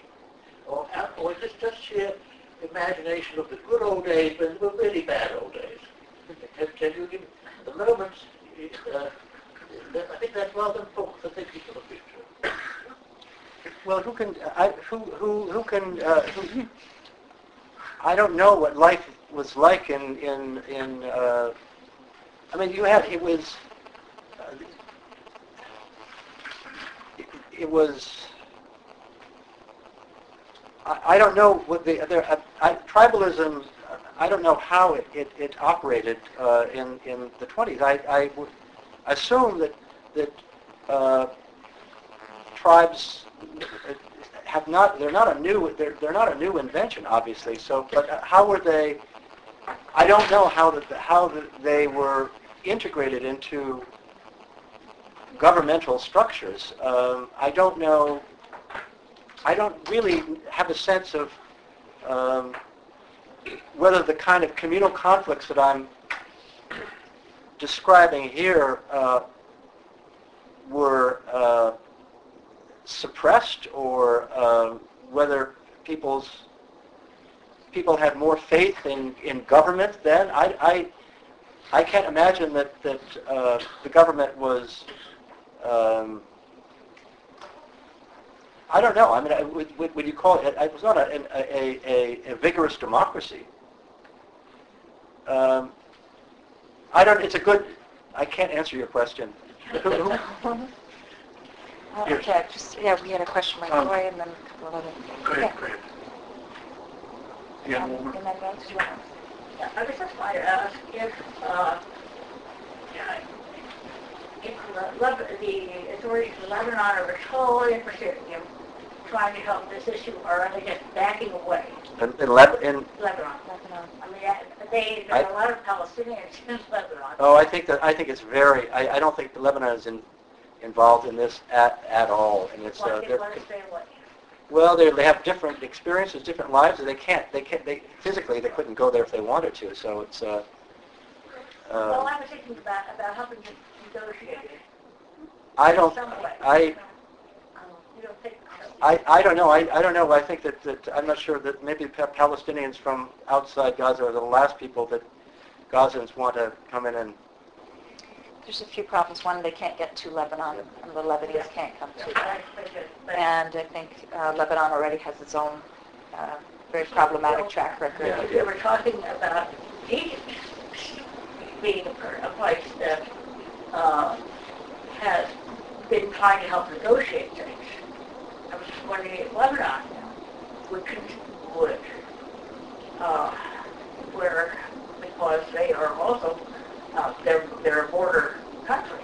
Or is this just sheer imagination of the good old days when they were really bad old days? Can you give the moments? I think that's rather important for thinking for the future. Well, I don't know what life was like in I mean, it was, I don't know what tribalism, I don't know how it operated in the 20s. I would assume that tribes they're not a new invention, obviously. So, but how were they? I don't know how they were integrated into governmental structures. I don't know. I don't really have a sense of whether the kind of communal conflicts that I'm describing here were suppressed, or whether people had more faith in government then. I can't imagine that the government was. I don't know. I mean, would you call it? It was not a vigorous democracy. I don't. It's a good. I can't answer your question. Okay, we had a question right away, and then a couple of other. Go ahead, go ahead. Yeah, Emmanuel, did you want to? I was just trying to ask if the authorities in Lebanon are totally interested in trying to help this issue, or are they just backing away? In Lebanon. Lebanon. I mean, there are a lot of Palestinians in Lebanon. Oh, I think it's very. I don't think Lebanon is involved in this at all, and it's. Why do they away? Well, they have different experiences, different lives, and they physically they couldn't go there if they wanted to. So it's. Well, I was thinking about helping to negotiate it. I don't. Some way. You don't think? I don't know. I don't know. I think that I'm not sure that maybe Palestinians from outside Gaza are the last people that Gazans want to come in and. There's a few problems. One, they can't get to Lebanon, and the Lebanese can't come to them. And I think Lebanon already has its own very problematic track record. Yeah. If you were talking about Egypt being a place that has been trying to help negotiate things, I was just wondering if Lebanon would where, because they are also they're a border country.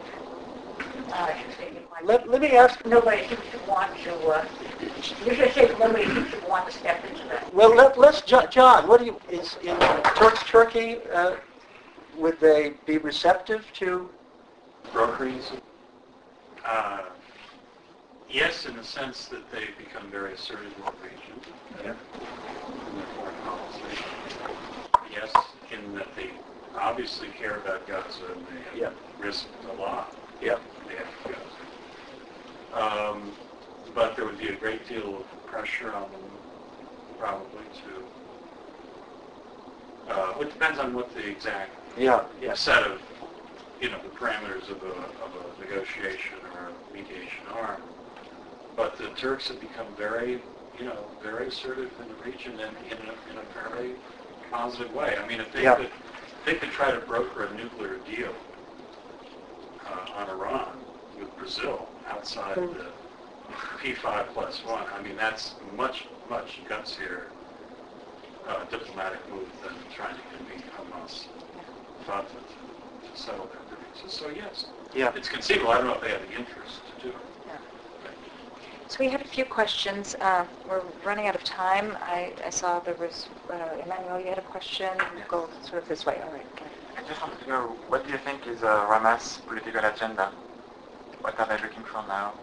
Let me ask. Nobody seems to want to. You should say nobody seems to want to step into that. Well, let's John. What do you is in Turkey? Would they be receptive to brokeries? Yes, in the sense that they've become very assertive in the region in their foreign policy. Yes, in that they obviously care about Gaza and they have risked a lot. Yeah. They have Gaza. But there would be a great deal of pressure on them, probably, to. It depends on what the exact set of, the parameters of a negotiation or a mediation are. But the Turks have become very, very assertive in the region and in a very positive way. I mean, if they could try to broker a nuclear deal on Iran with Brazil outside the P5+1. I mean, that's much gutsier diplomatic move than trying to convene Hamas Fatah to settle their differences. So yes, it's conceivable. I don't know if they have the interest to do it. So we had a few questions. We're running out of time. I saw there was, Emmanuel, you had a question. We'll go sort of this way. All right. I just wanted to know, what do you think is Hamas' political agenda? What are they looking for now?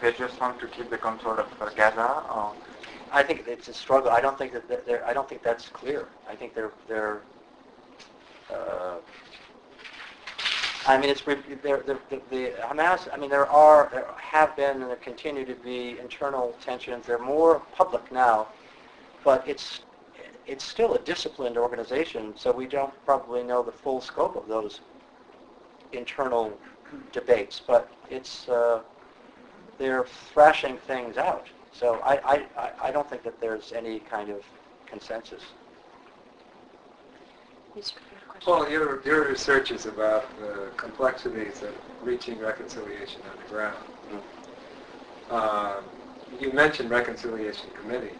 They just want to keep the control of Gaza, or? I think it's a struggle. I don't think I don't think that's clear. I think they're. I mean, it's the Hamas. I mean, there have been, and there continue to be internal tensions. They're more public now, but it's still a disciplined organization. So we don't probably know the full scope of those internal debates. But they're thrashing things out. So I don't think that there's any kind of consensus. Well, your research is about the complexities of reaching reconciliation on the ground. You mentioned reconciliation committees,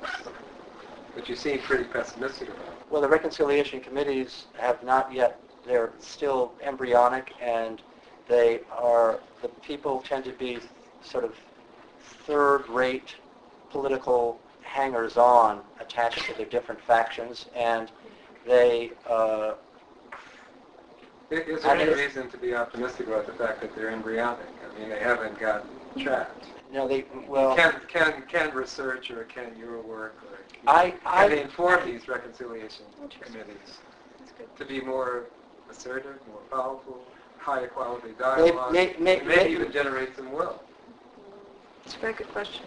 but you seem pretty pessimistic about it. Well, the reconciliation committees have not yet. They're still embryonic, and the people tend to be sort of third-rate political hangers-on attached to their different factions, and they. Is there any reason to be optimistic about the fact that they're embryonic? I mean, they haven't gotten trapped. No, Can research or can your work or can they inform these reconciliation committees to be more assertive, more powerful, higher quality dialogue, maybe even generate some will? It's a very good question.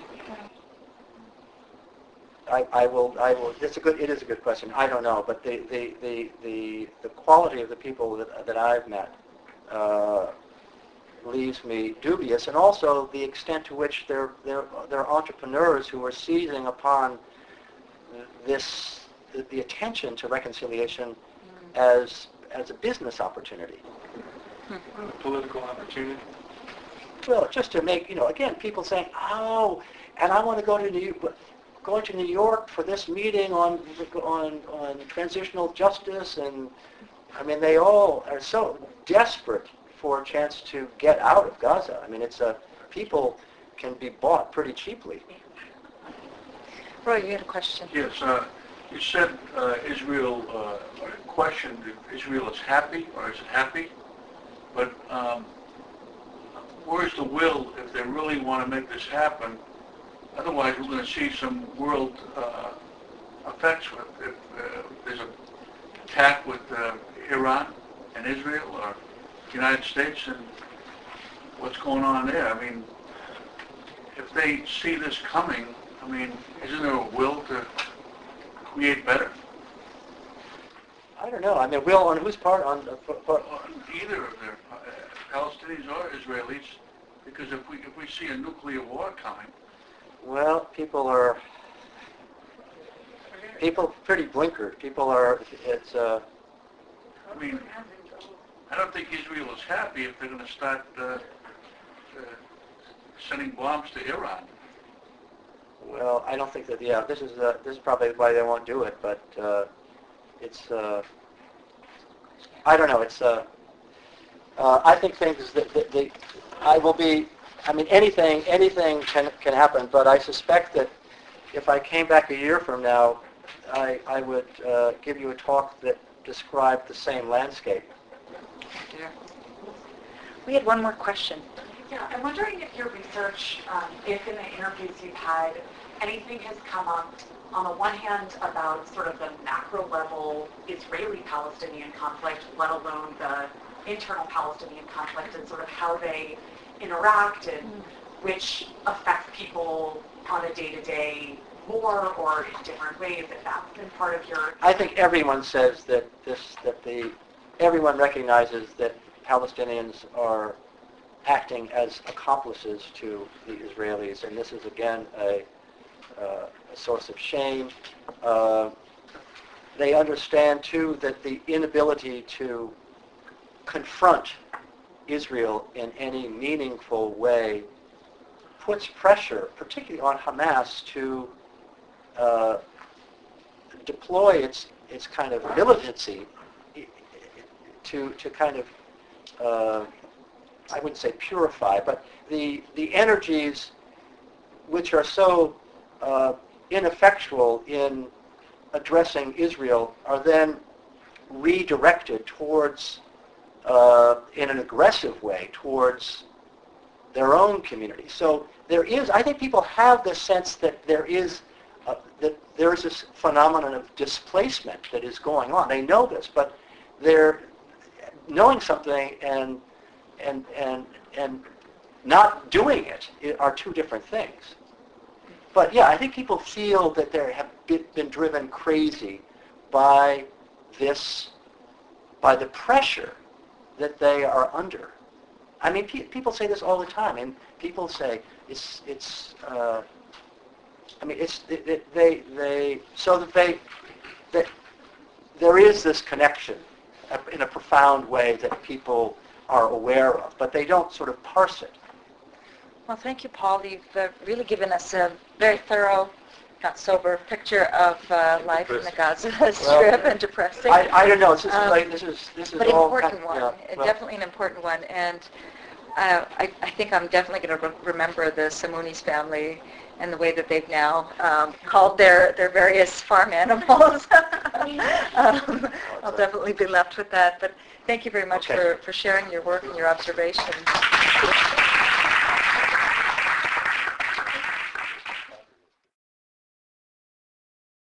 I will. It is a good question. I don't know, but the quality of the people that I've met leaves me dubious, and also the extent to which they're entrepreneurs who are seizing upon the attention to reconciliation as a business opportunity. A political opportunity. Well, just to make, again, people saying, oh, and I want to go to New York, going to New York for this meeting on transitional justice, and I mean, they all are so desperate for a chance to get out of Gaza. I mean, people can be bought pretty cheaply. Roy, you had a question. Yes, you said Israel, questioned if Israel is happy or is it happy, but where's the will if they really want to make this happen? Otherwise, we're going to see some world effects if there's an attack with Iran and Israel or the United States and what's going on there. I mean, if they see this coming, I mean, isn't there a will to create better? I don't know. I mean, will on whose part? On either of their Palestinians or Israelis, because if we see a nuclear war coming. Well, people pretty blinkered. People are. I mean, I don't think Israel is happy if they're going to start sending bombs to Iran. Well, I don't think that. Yeah, this is probably why they won't do it. But it's. I don't know. It's. I think things that I will be. I mean, anything can happen. But I suspect that if I came back a year from now, I would give you a talk that described the same landscape. Yeah. We had one more question. Yeah, I'm wondering if your research, if in the interviews you've had, anything has come up on the one hand about sort of the macro level Israeli-Palestinian conflict, let alone the internal Palestinian conflict, and sort of how they interact and which affects people on a day-to-day more or in different ways, if that's been part of your... I think everyone says that everyone recognizes that Palestinians are acting as accomplices to the Israelis, and this is again a source of shame. They understand too that the inability to confront Israel in any meaningful way puts pressure, particularly on Hamas, to deploy its kind of militancy to kind of I wouldn't say purify, but the energies which are so ineffectual in addressing Israel are then redirected towards, in an aggressive way, towards their own community. So there is, I think people have the sense that there is this phenomenon of displacement that is going on. They know this, but they're knowing something and not doing it are two different things. But yeah, I think people feel that they have been driven crazy by the pressure that they are under. I mean, people say this all the time, and people say that there is this connection in a profound way that people are aware of, but they don't sort of parse it. Well, thank you, Paul. You've really given us a very thorough, not sober, picture of life in the Gaza Strip, and depressing. I don't know. This is but all important one. Definitely an important one, and I think I'm definitely going to remember the Samouni's family and the way that they've now called their various farm animals. I'll definitely be left with that. But thank you very much for sharing your work and your observations.